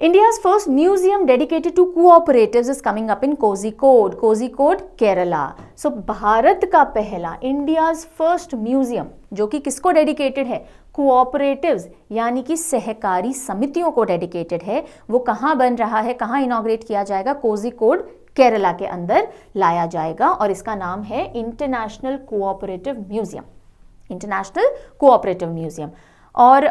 India's first museum dedicated to cooperatives is coming up in Kozhikode, Kerala. So Bharat का पहला India's first museum जो कि किसको डेडिकेटेड है? कोऑपरेटिव्स यानी कि सहकारी समितियों को डेडिकेटेड है। वो कहाँ बन रहा है, कहाँ इनॉग्रेट किया जाएगा? कोझिकोड केरला के अंदर लाया जाएगा, और इसका नाम है international cooperative museum. International cooperative museum. और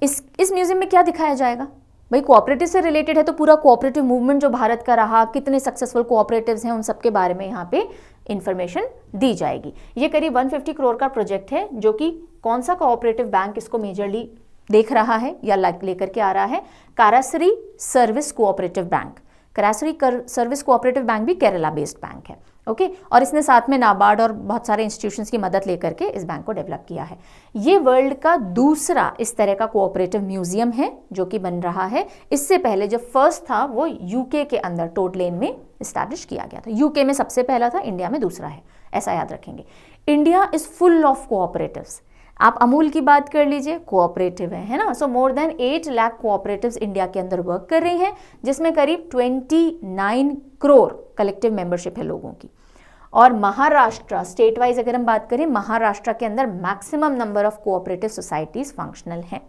इस म्यूजियम में क्या दिखाया जाएगा? भाई कोऑपरेटिव से रिलेटेड है, तो पूरा कोऑपरेटिव मूवमेंट जो भारत का रहा, कितने सक्सेसफुल कोऑपरेटिव्स हैं, उन सब के बारे में यहाँ पे इंफॉर्मेशन दी जाएगी। ये करीब 150 करोड़ का प्रोजेक्ट है, जो कि कौन सा कोऑपरेटिव बैंक इसको मेजरली देख रहा है या लेकर के आ रहा है? Karasseri service cooperative bank. Karasseri service cooperative bank भी केरला बेस्ड बैंक है। ओके, और इसने साथ में नाबार्ड और बहुत सारे इंस्टीट्यूशंस की मदद लेकर के इस बैंक को डेवलप किया है। ये वर्ल्ड का दूसरा इस तरह का कोऑपरेटिव म्यूजियम है जो कि बन रहा है। इससे पहले जो फर्स्ट था वो यूके के अंदर टोड लेन में इस्टेब्लिश किया गया था। यूके में सबसे पहला था, इंडिया में दूसरा है, ऐसा याद रखेंगे। India is full of cooperatives. आप अमूल की बात कर लीजिए, कोऑपरेटिव है ना। So more than 8 lakh cooperatives India के अंदर वर्क कर रही हैं, जिसमें करीब 29 करोड़ कलेक्टिव मेंबरशिप है लोगों की। और महाराष्ट्र स्टेट वाइज अगर हम बात करें, महाराष्ट्र के अंदर maximum number of cooperative societies functional हैं।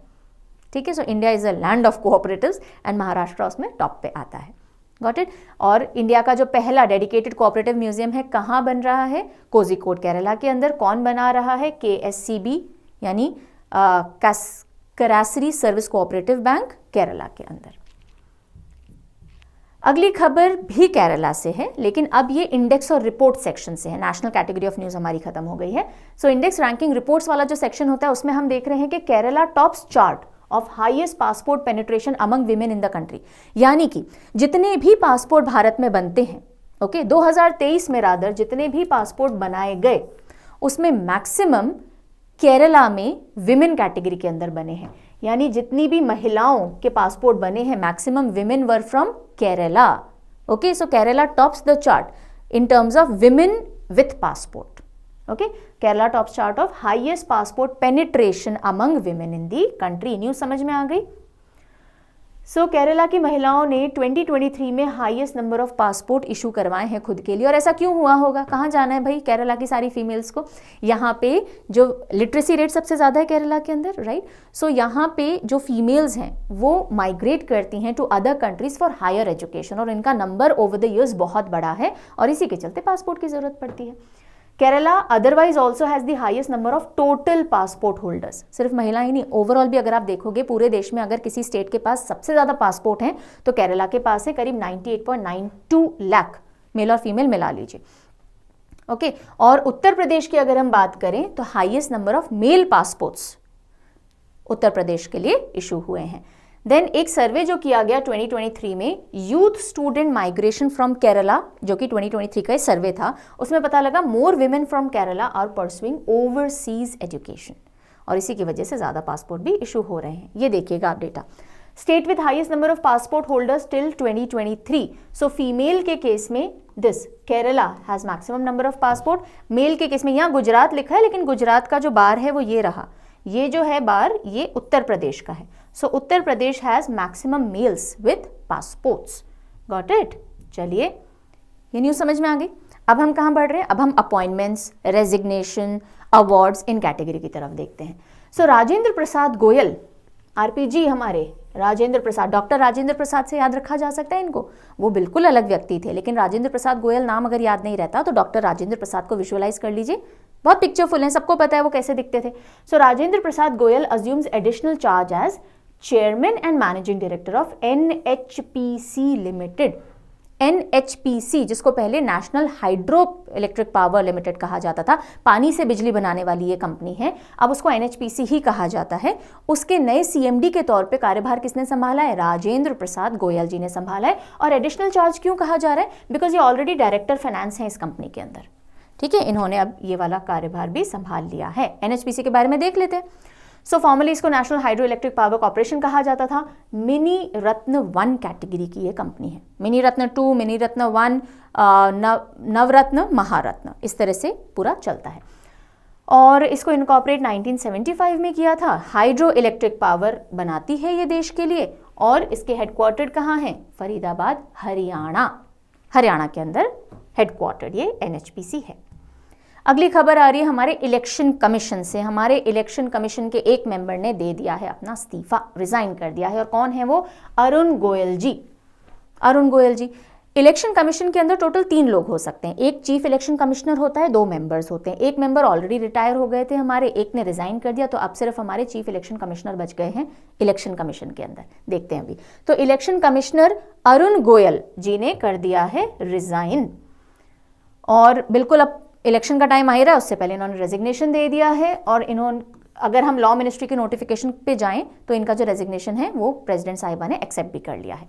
ठीक है, so India is a land of cooperatives and Maharashtra उसमें टॉप पे आता है। Got it? और इंडिया का जो पहला डेडिकेटेड कोऑपरेटिव म्यूजियम है, कहाँ बन रहा है? कोझिकोड केरला के अंदर। कौन बना रहा है? KSCB यानी करासरी सर्विस कोऑपरेटिव बैंक केरला के अंदर। अगली खबर भी केरला से है, लेकिन अब ये इंडेक्स और रिपोर्ट सेक्शन से है। नेशनल कैटेगरी ऑफ न्यूज़ हमारी खत्म हो गई है। सो इंडेक्स रैंकिंग रिपोर्ट्स वाला जो सेक्शन होता है, उसमें हम देख रहे हैं कि Kerala tops chart of highest passport penetration among women in the country. यानी कि जितने भी पासपोर्ट भारत में बनते हैं, ओके, 2023 में रादर जितने भी पासपोर्ट बनाए गए, उसमें मैक्सिमम केरला में विमेन कैटेगरी के अंदर बने हैं। यानी जितनी भी महिलाओं के पासपोर्ट बने हैं, maximum women were from Kerala. Okay, so Kerala tops the chart in terms of women with passport. Okay, Kerala tops chart of highest passport penetration among women in the country. News समझ में आ गई? सो केरला की महिलाओं ने 2023 में highest number of passport issue करवाए हैं खुद के लिए। और ऐसा क्यों हुआ होगा? कहाँ जाना है भाई केरला की सारी फीमेल्स को? यहाँ पे जो लिटरेसी रेट सबसे ज़्यादा है केरला के अंदर, राइट? सो यहाँ पे जो फीमेल्स हैं वो माइग्रेट करती हैं to other countries for higher education, और इनका नंबर ओवर द ईयर्स बहुत बड़ा है, और इसी के चलते पासपोर्ट की ज़रूरत पड़ती है। Kerala otherwise also has the highest number of total passport holders. सिर्फ महिला ही नहीं, ओवरऑल भी अगर आप देखोगे पूरे देश में अगर किसी स्टेट के पास सबसे ज़्यादा पासपोर्ट हैं तो केरला के पास है करीब 98.92 लाख, मेल और फीमेल मिला लीजिए। ओके, और उत्तर प्रदेश की अगर हम बात करें तो highest number of male passports Uttar Pradesh के लिए इशू हुए हैं। देन एक सर्वे जो किया गया 2023 में, youth student migration from Kerala, जो कि 2023 का सर्वे था, उसमें पता लगा more women from Kerala are pursuing overseas education, और इसी की वजह से ज़्यादा पासपोर्ट भी इशू हो रहे हैं। ये देखिएगा आप data. State with highest number of passport holders till 2023। So female के केस में this Kerala has maximum number of passport. Male के केस में यहाँ गुजरात लिखा है, लेकिन गुजरात का जो बार है वो ये रहा, ये जो है बार ये उत्तर प्रदेश का है। So Uttar Pradesh has maximum males with passports. Got it? चलिए, ये न्यूज़ समझ में आ गई। अब हम कहाँ बढ़ रहे हैं? अब हम अपॉइंटमेंट्स, रेजिग्नेशन, अवार्ड्स, इन कैटेगरी की तरफ देखते हैं। सो राजेंद्र प्रसाद गोयल, आरपीजी हमारे राजेंद्र प्रसाद, डॉक्टर राजेंद्र प्रसाद से याद रखा जा सकता है इनको? वो बिल्कुल अलग व्यक्ति थे, लेकिन राजेंद्र प्रसाद गोयल नाम अगर याद नहीं रहता तो डॉक्टर राजेंद्र प्रसाद को विजुअलाइज कर लीजिए, बहुत पिक्चरफुल हैं, सबको पता है वो कैसे दिखते थे। So Rajendra Prasad Goyal assumes additional charge as chairman and managing director of NHPC limited. NHPC, जिसको पहले national hydroelectric power limited कहा जाता था, पानी से बिजली बनाने वाली ये कंपनी है, अब उसको NHPC ही कहा जाता है। उसके नए CMD के तौर पे कार्यभार किसने संभाला है? राजेंद्र प्रसाद गोयल जी ने संभाला है। और एडिशनल चार्ज क्यों कहा जा रहा है? बिकॉज ये ऑलरेडी डायरेक्टर फाइनेंस है इस कंपनी के अंदर, ठीक है, इन्होंने अब ये वाला कार्यभार भी संभाल लिया है। NHPC के बारे में देख लेते हैं। सो फॉर्मली इसको national hydroelectric power corporation कहा जाता था। मिनी रत्न 1 कैटेगरी की ये कंपनी है। मिनी रत्न 2, मिनी रत्न 1, नवरत्न, महारत्न, इस तरह से पूरा चलता है। और इसको इनकॉर्पोरेट 1975 में किया था। हाइड्रो इलेक्ट्रिक पावर बनाती है ये देश के लिए, और इसके हेडक्वार्टर्ड कहाँ हैं? फरीदाबाद, हरियाणा। हरियाणा के अंदर हेडक्वार्टर्ड ये NHPC है। अगली खबर आ रही है हमारे इलेक्शन कमीशन से। हमारे इलेक्शन कमीशन के एक मेंबर ने दे दिया है अपना इस्तीफा, रिजाइन कर दिया है, और कौन है वो? अरुण गोयल जी। अरुण गोयल जी। इलेक्शन कमीशन के अंदर टोटल 3 लोग हो सकते हैं। एक चीफ इलेक्शन कमिश्नर होता है, 2 मेंबर्स होते हैं। एक मेंबर ऑलरेडी रिटायर हो गए थे हमारे, एक ने रिजाइन कर दिया, तो अब सिर्फ हमारे चीफ इलेक्शन कमिश्नर बच गए हैं इलेक्शन कमीशन के अंदर। देखते हैं अभी। तो इलेक्शन कमिश्नर अरुण गोयल जी ने कर दिया है रिजाइन, और बिल्कुल अब इलेक्शन का टाइम आ ही रहा है, उससे पहले इन्होंने रेजिग्नेशन दे दिया है। और इन्होंने, अगर हम लॉ मिनिस्ट्री के नोटिफिकेशन पे जाएं तो इनका जो रेजिग्नेशन है वो प्रेसिडेंट साहिबा ने एक्सेप्ट भी कर लिया है।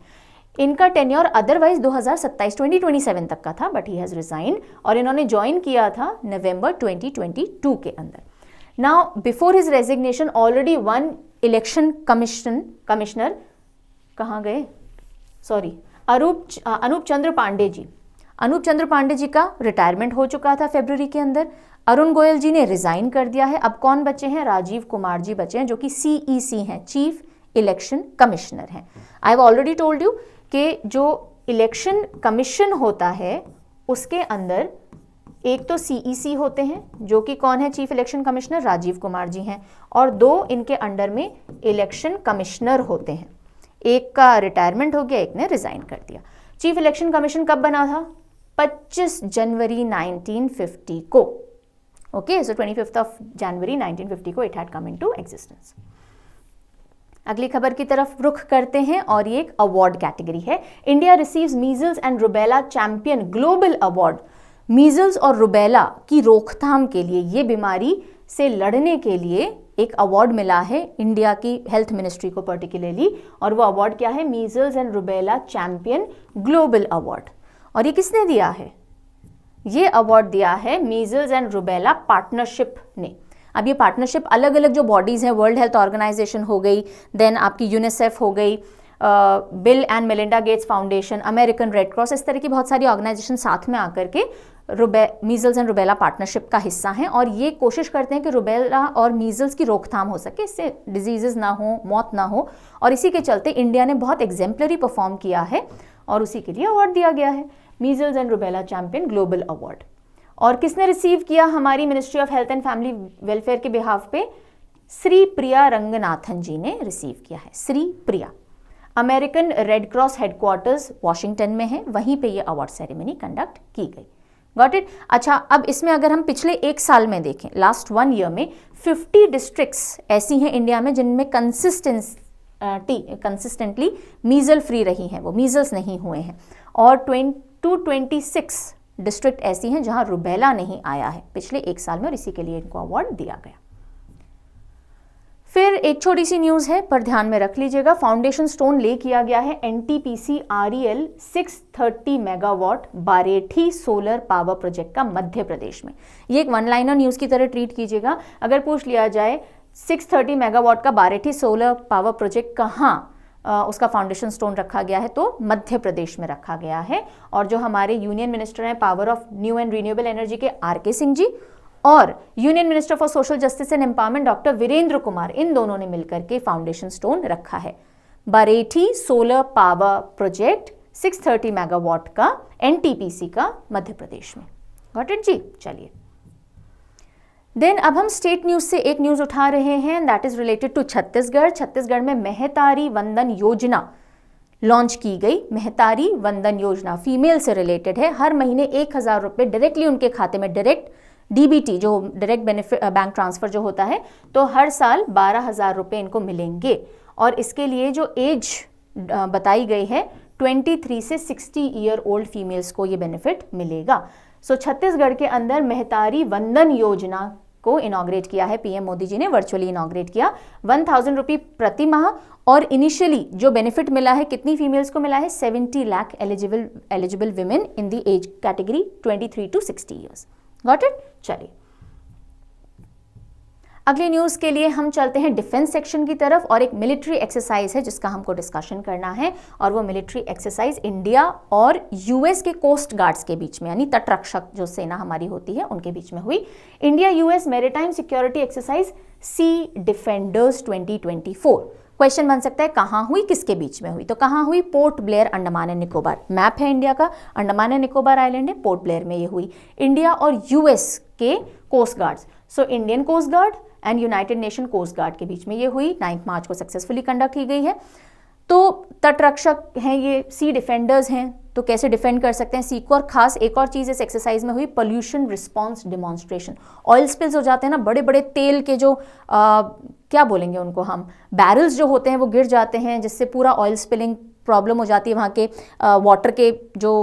इनका टेन्योर अदरवाइज 2027 तक का था, बट ही हैज रिजाइन, और इन्होंने ज्वाइन किया था नवंबर 2022 के अंदर। Now before his resignation already 1 election commissioner कहाँ गए? सॉरी, अनूप चंद्र पांडे जी। अनूप चंद्र पांडे जी का रिटायरमेंट हो चुका था फरवरी के अंदर। अरुण गोयल जी ने रिजाइन कर दिया है। अब कौन बचे हैं? राजीव कुमार जी बचे हैं, जो कि CEC हैं, चीफ इलेक्शन कमिश्नर हैं। I have already told you कि जो इलेक्शन कमीशन होता है उसके अंदर एक तो CEC होते हैं, जो कि कौन है? Chief election commissioner Rajiv Kumar ji हैं, और 2 इनके अंडर में इलेक्शन कमिश्नर होते हैं। एक का रिटायरमेंट हो गया, एक ने रिजाइन कर दिया। चीफ इलेक्शन कमीशन कब बना था? 25 जनवरी 1950 को। ओके, सो 25 ऑफ जनवरी 1950 को it had come into existence. अगली खबर की तरफ रुख करते हैं, और ये एक अवार्ड कैटेगरी है। India receives measles and rubella champion global award. Measles और रुबेला की रोकथाम के लिए, ये बीमारी से लड़ने के लिए एक अवार्ड मिला है इंडिया की हेल्थ मिनिस्ट्री को पर्टिकुलरली, और वो अवार्ड क्या है? Measles and rubella champion global award. और ये किसने दिया है? ये अवार्ड दिया है मीजल्स एंड रुबेला पार्टनरशिप ने। अब ये पार्टनरशिप अलग अलग जो बॉडीज़ हैं, वर्ल्ड हेल्थ ऑर्गेनाइजेशन हो गई, देन आपकी यूनिसेफ हो गई, bill and Melinda Gates foundation, American Red cross, इस तरह की बहुत सारी ऑर्गेनाइजेशन साथ में आकर के मीजल्स एंड रुबेला पार्टनरशिप का हिस्सा हैं, और ये कोशिश करते हैं कि रुबेला और मीजल्स की रोकथाम हो सके, इससे डिजीजेस ना हो, मौत ना हो। और इसी के चलते इंडिया ने बहुत एग्जेम्पलरी परफॉर्म किया है, और उसी के लिए अवार्ड दिया गया है, measles and rubella champion global award. और किसने रिसीव किया? हमारी ministry of health and family welfare के बिहाफ पे श्री प्रिया रंगनाथन जी ने रिसीव किया है। Sripriya. American Red Cross headquarters Washington में है, वहीं पे ये अवार्ड सेरेमनी कंडक्ट की गई। Got it? अच्छा, अब इसमें अगर हम पिछले 1 साल में देखें, लास्ट 1 ईयर में 50 डिस्ट्रिक्ट्स ऐसी हैं इंडिया में जिनमें कंसिस्टेंटली मीजल फ्री रही हैं, वो मीजल्स नहीं हुए हैं, और 26 डिस्ट्रिक्ट ऐसी हैं जहां रुबेला नहीं आया है पिछले 1 साल में, और इसी के लिए इनको अवार्ड दिया गया। फिर एक छोटी सी न्यूज़ है, पर ध्यान में रख लीजिएगा। फाउंडेशन स्टोन ले किया गया है NTPC REL 630 megawatt Barethi solar power project का मध्य प्रदेश में। ये एक 1 लाइनर न्यूज़ की तरह ट्रीट कीजिएगा। अगर पूछ लिया जाए 630 मेगावाट का बारेठी सोलर पावर प्रोजेक्ट कहाँ उसका फाउंडेशन स्टोन रखा गया है, तो मध्य प्रदेश में रखा गया है। और जो हमारे यूनियन मिनिस्टर हैं power of new and renewable energy के RK सिंह जी, और union minister for social justice and empowerment doctor Virendra Kumar, इन दोनों ने मिलकर के फाउंडेशन स्टोन रखा है। Barethi solar power project 630 megawatt का NTPC का मध्य प्रदेश में। Got it ji? चलिए देन अब हम स्टेट न्यूज से एक न्यूज उठा रहे हैं, that is related to Chhattisgarh. Chhattisgarh में महतारी वंदन योजना लॉन्च की गई। महतारी वंदन योजना फीमेल से रिलेटेड है। हर महीने 1,000 रुपये डायरेक्टली उनके खाते में, डायरेक्ट डीबीटी जो डायरेक्ट बेनिफिट बैंक ट्रांसफर जो होता है, तो हर साल 12,000 रुपये इनको मिलेंगे। और इसके लिए जो एज बताई गई है 23 से 60 ईयर ओल्ड फीमेल्स को ये बेनिफिट मिलेगा। सो छत्तीसगढ़ के अंदर महतारी वंदन योजना को इनॉग्रेट किया है पीएम मोदी जी ने, वर्चुअली इनॉग्रेट किया। 1,000 रुपये प्रति माह। और इनिशियली जो बेनिफिट मिला है, कितनी फीमेल्स को मिला है? 70 lakh eligible women in the age category 23 to 60 years. Got it? चलिए अगली न्यूज के लिए हम चलते हैं डिफेंस सेक्शन की तरफ, और एक मिलिट्री एक्सरसाइज है जिसका हमको डिस्कशन करना है। और वो मिलिट्री एक्सरसाइज इंडिया और यूएस के कोस्ट गार्ड्स के बीच में, यानी तटरक्षक जो सेना हमारी होती है उनके बीच में हुई। India US maritime security exercise सी डिफेंडर्स 2024। क्वेश्चन बन सकता है कहाँ हुई, किसके बीच में हुई? तो कहाँ हुई? पोर्ट ब्लेयर, अंडमान एंड निकोबार। मैप है इंडिया का, अंडमान एंड निकोबार आइलैंड है, पोर्ट ब्लेयर में ये हुई। इंडिया और यूएस के coast guards, so Indian coast guard and United Nation coast guard के बीच में ये हुई। 9 मार्च को सक्सेसफुली कंडक्ट की गई है। तो तटरक्षक हैं ये, सी डिफेंडर्स हैं, तो कैसे डिफेंड कर सकते हैं सी को। और खास एक और चीज़ इस एक्सरसाइज में हुई, pollution response demonstration. Oil spills हो जाते हैं ना, बड़े बड़े तेल के जो क्या बोलेंगे उनको हम, बैरल्स जो होते हैं वो गिर जाते हैं, जिससे पूरा ऑयल स्पिलिंग प्रॉब्लम हो जाती है। वहाँ के वाटर के जो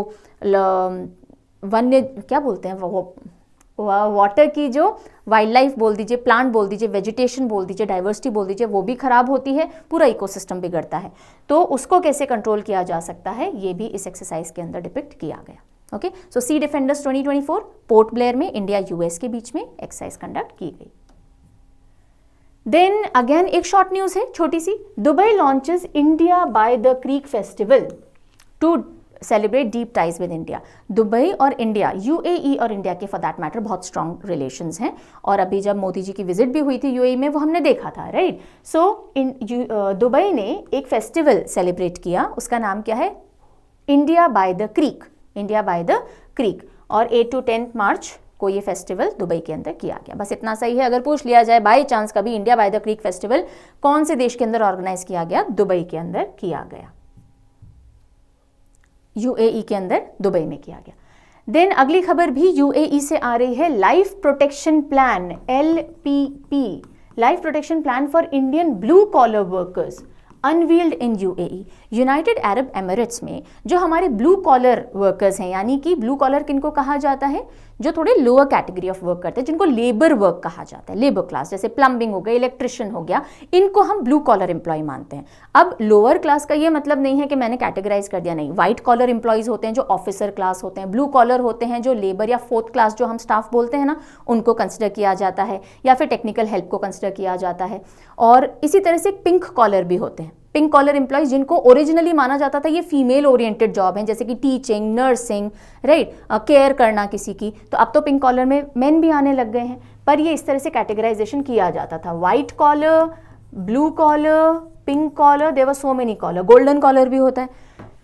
वन्य क्या बोलते हैं वो वाटर की जो वाइल्ड लाइफ बोल दीजिए, प्लांट बोल दीजिए, वेजिटेशन बोल दीजिए, डाइवर्सिटी बोल दीजिए, वो भी खराब होती है, पूरा इकोसिस्टम बिगड़ता है। तो उसको कैसे कंट्रोल किया जा सकता है, ये भी इस एक्सरसाइज के अंदर डिपिक्ट किया गया। Okay, so sea defenders 2024 Port Blair में इंडिया यूएस के बीच में एक्सरसाइज कंडक्ट की गई। देन अगेन एक शॉर्ट न्यूज है छोटी सी, Dubai launches India by the creek festival to celebrate deep ties with India. Dubai और इंडिया, यूएई और इंडिया के फॉर दैट मैटर बहुत स्ट्रॉन्ग रिलेशंस हैं। और अभी जब मोदी जी की विजिट भी हुई थी यूएई में, वो हमने देखा था, राइट। सो दुबई ने एक फेस्टिवल सेलिब्रेट किया, उसका नाम क्या है? India by the creek, India by the creek. और 8 to 10 मार्च को ये फेस्टिवल दुबई के अंदर किया गया। बस इतना सही है। अगर पूछ लिया जाए बाय चांस कभी, India by the creek festival कौन से देश के अंदर ऑर्गेनाइज किया गया? दुबई के अंदर किया गया, यूएई के अंदर दुबई में किया गया। देन अगली खबर भी यूएई से आ रही है, life protection plan LPP, life protection plan for Indian blue collar workers unveiled in UAE. United Arab Emirates में जो हमारे ब्लू कॉलर वर्कर्स हैं, यानी कि ब्लू कॉलर किनको कहा जाता है? जो थोड़े लोअर कैटेगरी ऑफ वर्क करते हैं, जिनको लेबर वर्क कहा जाता है, लेबर क्लास, जैसे प्लम्बिंग हो गया, इलेक्ट्रिशियन हो गया, इनको हम ब्लू कॉलर एम्प्लॉय मानते हैं। अब लोअर क्लास का ये मतलब नहीं है कि मैंने कैटेगराइज कर दिया, नहीं। व्हाइट कॉलर एम्प्लॉयज होते हैं जो ऑफिसर क्लास होते हैं, ब्लू कॉलर होते हैं जो लेबर या फोर्थ क्लास जो हम स्टाफ बोलते हैं ना, उनको कंसिडर किया जाता है, या फिर टेक्निकल हेल्प को कंसिडर किया जाता है। और इसी तरह से पिंक कॉलर भी होते हैं, पिंक कॉलर एम्प्लॉयज जिनको ओरिजिनली माना जाता था ये फीमेल ओरिएंटेड जॉब हैं, जैसे कि टीचिंग, नर्सिंग, राइट, केयर करना किसी की। तो अब तो पिंक कॉलर में मेन भी आने लग गए हैं, पर ये इस तरह से कैटेगराइजेशन किया जाता था, white collar, blue collar, pink collar, there were so many collar, golden collar भी होता है।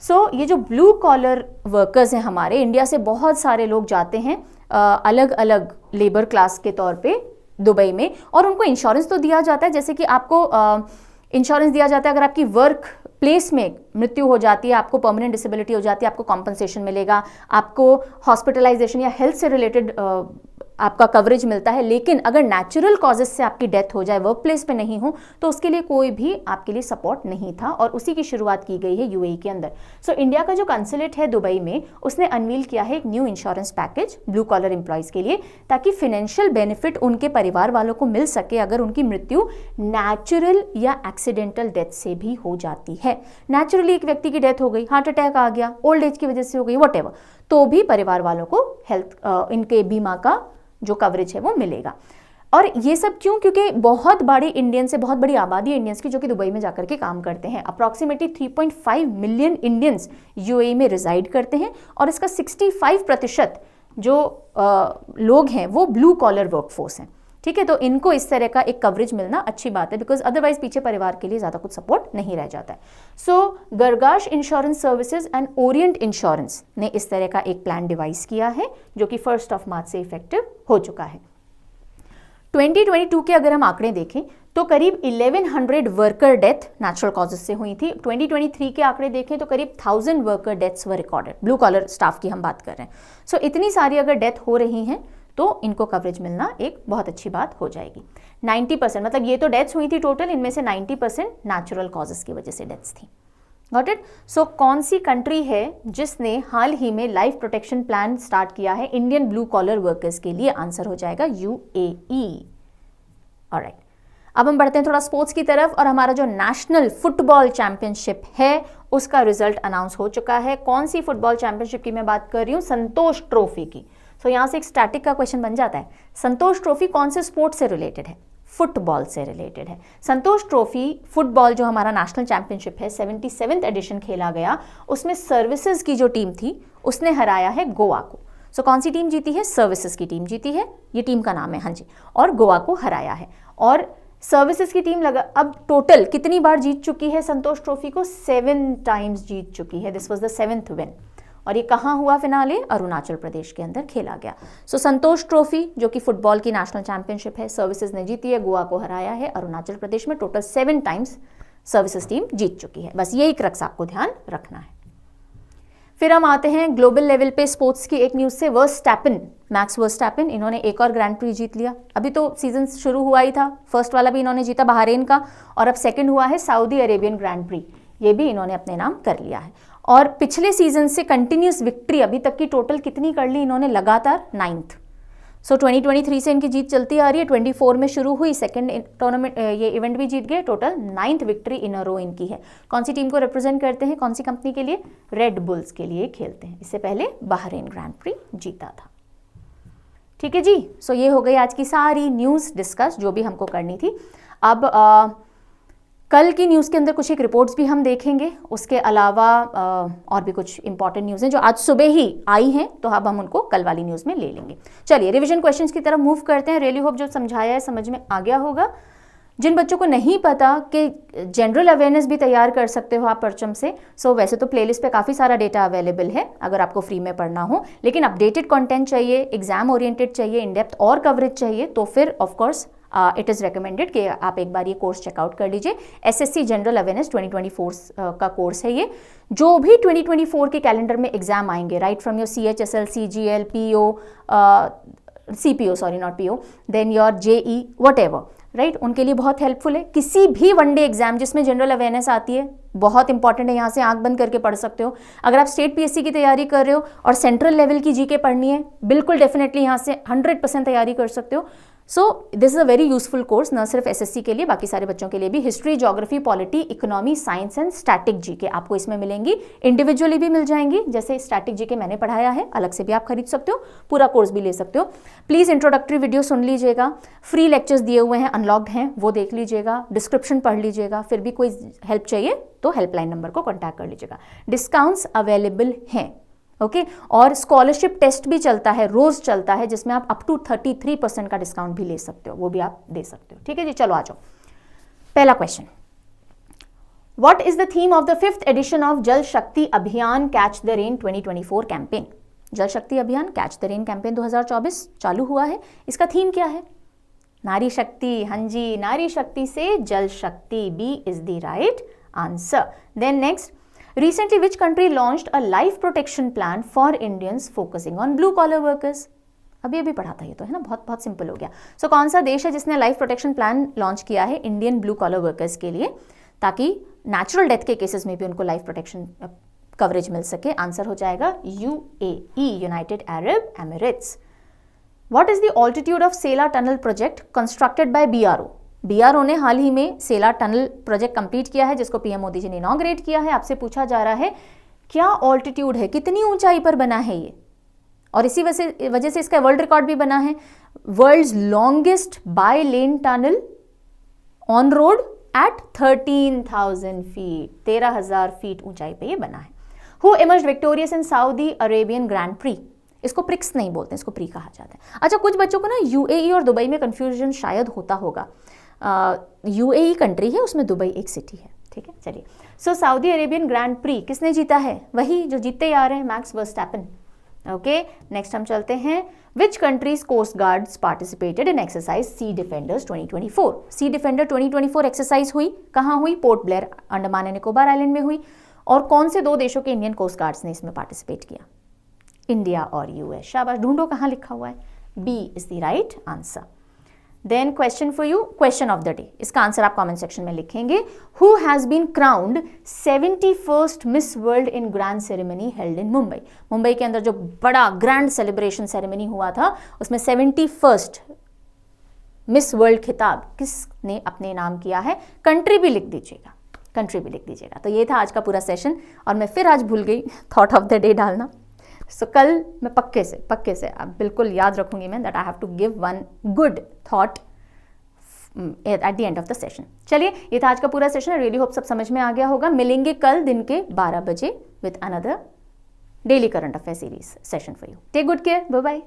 सो ये जो ब्लू कॉलर वर्कर्स हैं हमारे, इंडिया से बहुत सारे लोग जाते हैं अलग अलग लेबर क्लास के तौर पे दुबई में, और उनको इंश्योरेंस तो दिया जाता है, जैसे कि आपको इंश्योरेंस दिया जाता है अगर आपकी वर्क प्लेस में मृत्यु हो जाती है, आपको परमानेंट डिसेबिलिटी हो जाती है, आपको कॉम्पनसेशन मिलेगा, आपको हॉस्पिटलाइजेशन या हेल्थ से रिलेटेड आपका कवरेज मिलता है। लेकिन अगर नेचुरल कॉजेज से आपकी डेथ हो जाए, वर्क प्लेस पे नहीं हो, तो उसके लिए कोई भी आपके लिए सपोर्ट नहीं था, और उसी की शुरुआत की गई है यूएई के अंदर। सो इंडिया का जो कंसुलेट है दुबई में, उसने अनवील किया है एक new insurance package blue collar employees के लिए, ताकि फाइनेंशियल बेनिफिट उनके परिवार वालों को मिल सके अगर उनकी मृत्यु नेचुरल या एक्सीडेंटल डेथ से भी हो जाती है। नेचुरली एक व्यक्ति की डेथ हो गई, हार्ट अटैक आ गया, ओल्ड एज की वजह से हो गई, वॉटेवर, तो भी परिवार वालों को हेल्थ इनके बीमा का जो कवरेज है वो मिलेगा। और ये सब क्यों? क्योंकि बहुत बड़ी इंडियन से बहुत बड़ी आबादी है इंडियन्स की जो कि दुबई में जाकर के काम करते हैं। अप्रॉक्सीमेटली 3.5 मिलियन इंडियंस यूएई में रिजाइड करते हैं, और इसका 65% जो लोग हैं वो ब्लू कॉलर वर्कफोर्स हैं। ठीक है, तो इनको इस तरह का एक कवरेज मिलना अच्छी बात है, बिकॉज अदरवाइज पीछे परिवार के लिए ज़्यादा कुछ सपोर्ट नहीं रह जाता है। So Gargash insurance services and orient insurance ने इस तरह का एक प्लान डिवाइस किया है, जो कि 1 मार्च से इफेक्टिव हो चुका है। 2022 के अगर हम आंकड़े देखें तो करीब 1100 वर्कर डेथ नेचुरल कॉजेज से हुई थी। 2023 के आंकड़े देखें तो करीब 1000 worker deaths were recorded, blue collar staff की हम बात कर रहे हैं। सो इतनी सारी अगर डेथ हो रही हैं तो इनको कवरेज मिलना एक बहुत अच्छी बात हो जाएगी। 90%, मतलब ये तो डेथ्स हुई थी टोटल, इनमें से 90% नेचुरल कॉजेज की वजह से डेथ्स थी। Got it? सो कौन सी कंट्री है जिसने हाल ही में लाइफ प्रोटेक्शन प्लान स्टार्ट किया है इंडियन ब्लू कॉलर वर्कर्स के लिए? आंसर हो जाएगा UAE। ऑलराइट, अब हम बढ़ते हैं थोड़ा स्पोर्ट्स की तरफ, और हमारा जो नेशनल फुटबॉल चैंपियनशिप है उसका रिजल्ट अनाउंस हो चुका है। कौन सी फुटबॉल चैंपियनशिप की मैं बात कर रही हूँ? संतोष ट्रॉफी की। सो यहाँ से एक स्टैटिक का क्वेश्चन बन जाता है, संतोष ट्रॉफी कौन से स्पोर्ट से रिलेटेड है? फुटबॉल से रिलेटेड है। संतोष ट्रॉफी फुटबॉल जो हमारा नेशनल चैंपियनशिप है, 77th एडिशन खेला गया, उसमें सर्विसेज की जो टीम थी उसने हराया है गोवा को। सो कौन सी टीम जीती है? सर्विसेज की टीम जीती है, ये टीम का नाम है, हाँ जी, और गोवा को हराया है। और सर्विसेज की टीम अब टोटल कितनी बार जीत चुकी है संतोष ट्रॉफी को? 7 टाइम्स जीत चुकी है। This was the 7th win. और ये कहाँ हुआ फिनाले? अरुणाचल प्रदेश के अंदर खेला गया। सो संतोष ट्रॉफी जो कि फुटबॉल की नेशनल चैंपियनशिप है, सर्विसेज ने जीती है, गोवा को हराया है, अरुणाचल प्रदेश में टोटल 7 टाइम्स सर्विसेज टीम जीत चुकी है। बस यही क्रक्स आपको ध्यान रखना है। फिर हम आते हैं ग्लोबल लेवल पे स्पोर्ट्स की एक न्यूज़ से। वर्स्टैपेन, मैक्स वर्स्टैपेन, इन्होंने एक और ग्रैंड प्री जीत लिया। अभी तो सीजन शुरू हुआ ही था, फर्स्ट वाला भी इन्होंने जीता बहरीन का, और अब सेकंड हुआ है सऊदी अरेबियन ग्रैंड प्री, ये भी इन्होंने अपने नाम कर लिया है। और पिछले सीजन से कंटिन्यूस विक्ट्री अभी तक की टोटल कितनी कर ली इन्होंने? लगातार 9th। सो 2023 से इनकी जीत चलती आ रही है। 24 में शुरू हुई, सेकंड टूर्नामेंट ये इवेंट भी जीत गए, टोटल 9th विक्ट्री इन अ रो इनकी है। कौन सी टीम को रिप्रेजेंट करते हैं, कौन सी कंपनी के लिए? रेड बुल्स के लिए खेलते हैं। इससे पहले बहरीन ग्रैंड प्री जीता था। ठीक है जी, सो ये हो गई आज की सारी न्यूज़ डिस्कस जो भी हमको करनी थी। अब कल की न्यूज़ के अंदर कुछ एक रिपोर्ट्स भी हम देखेंगे, उसके अलावा और भी कुछ इंपॉर्टेंट न्यूज़ हैं जो आज सुबह ही आई हैं, तो अब हम उनको कल वाली न्यूज़ में ले लेंगे। चलिए रिवीजन क्वेश्चंस की तरफ मूव करते हैं। रियली होप जो समझाया है समझ में आ गया होगा। जिन बच्चों को नहीं पता कि जनरल अवेयरनेस भी तैयार कर सकते हो आप परचम से, सो वैसे तो प्लेलिस्ट पे काफ़ी सारा डेटा अवेलेबल है अगर आपको फ्री में पढ़ना हो, लेकिन अपडेटेड कंटेंट चाहिए, एग्जाम ओरिएंटेड चाहिए, इन डेप्थ और कवरेज चाहिए, तो फिर ऑफकोर्स इट इज़ रिकमेंडेड कि आप एक बार ये कोर्स चेकआउट कर लीजिए। SSC जनरल अवेयरनेस 2024 का कोर्स है ये। जो भी 2024 के कैलेंडर में एग्जाम आएंगे, right from your CHSL, CGL, PO, CPO, sorry not PO, then your JE, whatever, right, उनके लिए बहुत हेल्पफुल है। किसी भी वनडे एग्जाम जिसमें जनरल अवेयरनेस आती है बहुत इंपॉर्टेंट है, यहाँ से आंख बंद करके पढ़ सकते हो। अगर आप स्टेट PSC की तैयारी कर रहे हो और सेंट्रल लेवल की GK पढ़नी है, बिल्कुल डेफिनेटली यहाँ से 100% तैयारी कर सकते हो। So this is a very useful course, न सिर्फ SSC के लिए, बाकी सारे बच्चों के लिए भी। History, geography, polity, economy, science and static GK आपको इसमें मिलेंगी, इंडिविजुअली भी मिल जाएंगी। जैसे स्टैटिक GK मैंने पढ़ाया है, अलग से भी आप खरीद सकते हो, पूरा कोर्स भी ले सकते हो। प्लीज़ इंट्रोडक्टरी वीडियो सुन लीजिएगा, फ्री लेक्चर्स दिए हुए हैं, अनलॉक्ड हैं, वो देख लीजिएगा, डिस्क्रिप्शन पढ़ लीजिएगा। फिर भी कोई हेल्प चाहिए तो हेल्पलाइन नंबर को कॉन्टैक्ट कर लीजिएगा। डिस्काउंट्स अवेलेबल हैं, ओके और स्कॉलरशिप टेस्ट भी चलता है, रोज चलता है, जिसमें आप अप टू 33% का डिस्काउंट भी ले सकते हो, वो भी आप दे सकते हो। ठीक है जी, चलो आ जाओ। पहला question, what is the theme of the 5th edition of Jal Shakti अभियान कैच द रेन 2024 कैंपेन? जल शक्ति अभियान कैच द रेन कैंपेन 2024 चालू हुआ है, इसका थीम क्या है? नारी शक्ति। हाँ जी, नारी शक्ति से Jal Shakti, B is the right answer. Then next, recently which country launched a life protection plan for Indians focusing on blue collar workers? अभी अभी पढ़ा था ये तो, है ना, बहुत बहुत सिंपल हो गया। सो कौन सा देश है जिसने लाइफ प्रोटेक्शन प्लान लॉन्च किया है इंडियन ब्लू कॉलर वर्कर्स के लिए, ताकि नेचुरल डेथ के केसेस में भी उनको लाइफ प्रोटेक्शन कवरेज मिल सके? आंसर हो जाएगा UAE, United Arab Emirates. What is the altitude of Sela tunnel project constructed by BRO? BRO ने हाल ही में सेला टनल प्रोजेक्ट कंप्लीट किया है, जिसको PM मोदी जी ने इनॉग्रेट किया है। आपसे पूछा जा रहा है क्या ऑल्टीट्यूड है, कितनी ऊंचाई पर बना है ये, और इसी वजह से इसका वर्ल्ड रिकॉर्ड भी बना है। World's longest bi lane tunnel on road at 13,000 feet, 13,000 feet ऊंचाई पे ये बना है। Who emerged victorious in Saudi Arabian Grand Prix? इसको प्रिक्स नहीं बोलते, इसको प्री कहा जाता है। अच्छा, कुछ बच्चों को ना UAE और दुबई में कंफ्यूजन शायद होता होगा। UAE कंट्री है, उसमें दुबई एक सिटी है, ठीक है। चलिए, सो सऊदी अरेबियन ग्रैंड प्री किसने जीता है? वही जो जीतते आ रहे हैं, मैक्स वर्स्टैपेन, ओके, नेक्स्ट हम चलते हैं, which countries coast guards participated in exercise C defenders 2024। Sea Defender 2024 exercise हुई कहाँ हुई? पोर्ट ब्लेयर, अंडमान एंड निकोबार आइलैंड में हुई। और कौन से 2 देशों के इंडियन कोस्ट गार्ड्स ने इसमें पार्टिसिपेट किया? इंडिया और यूएस। शाबाश, ढूंढो कहाँ लिखा हुआ है। B is the right answer. Then question for you, question of the day, इसका आंसर आप कमेंट सेक्शन में लिखेंगे। Who has been crowned 71st Miss World in grand ceremony held in Mumbai. Mumbai के अंदर जो बड़ा ग्रैंड सेलिब्रेशन सेरेमनी हुआ था, उसमें 71st मिस वर्ल्ड खिताब किसने अपने नाम किया है? कंट्री भी लिख दीजिएगा, कंट्री भी लिख दीजिएगा। तो ये था आज का पूरा सेशन, और मैं फिर आज भूल गई थॉट ऑफ द डे डालना। सो कल मैं पक्के से अब बिल्कुल याद रखूंगी मैं that I have to give one good thought at the end of the session. चलिए, ये था आज का पूरा सेशन। रियली होप सब समझ में आ गया होगा। मिलेंगे कल दिन के 12 बजे with another daily current affair series session for you. Take good care, bye bye.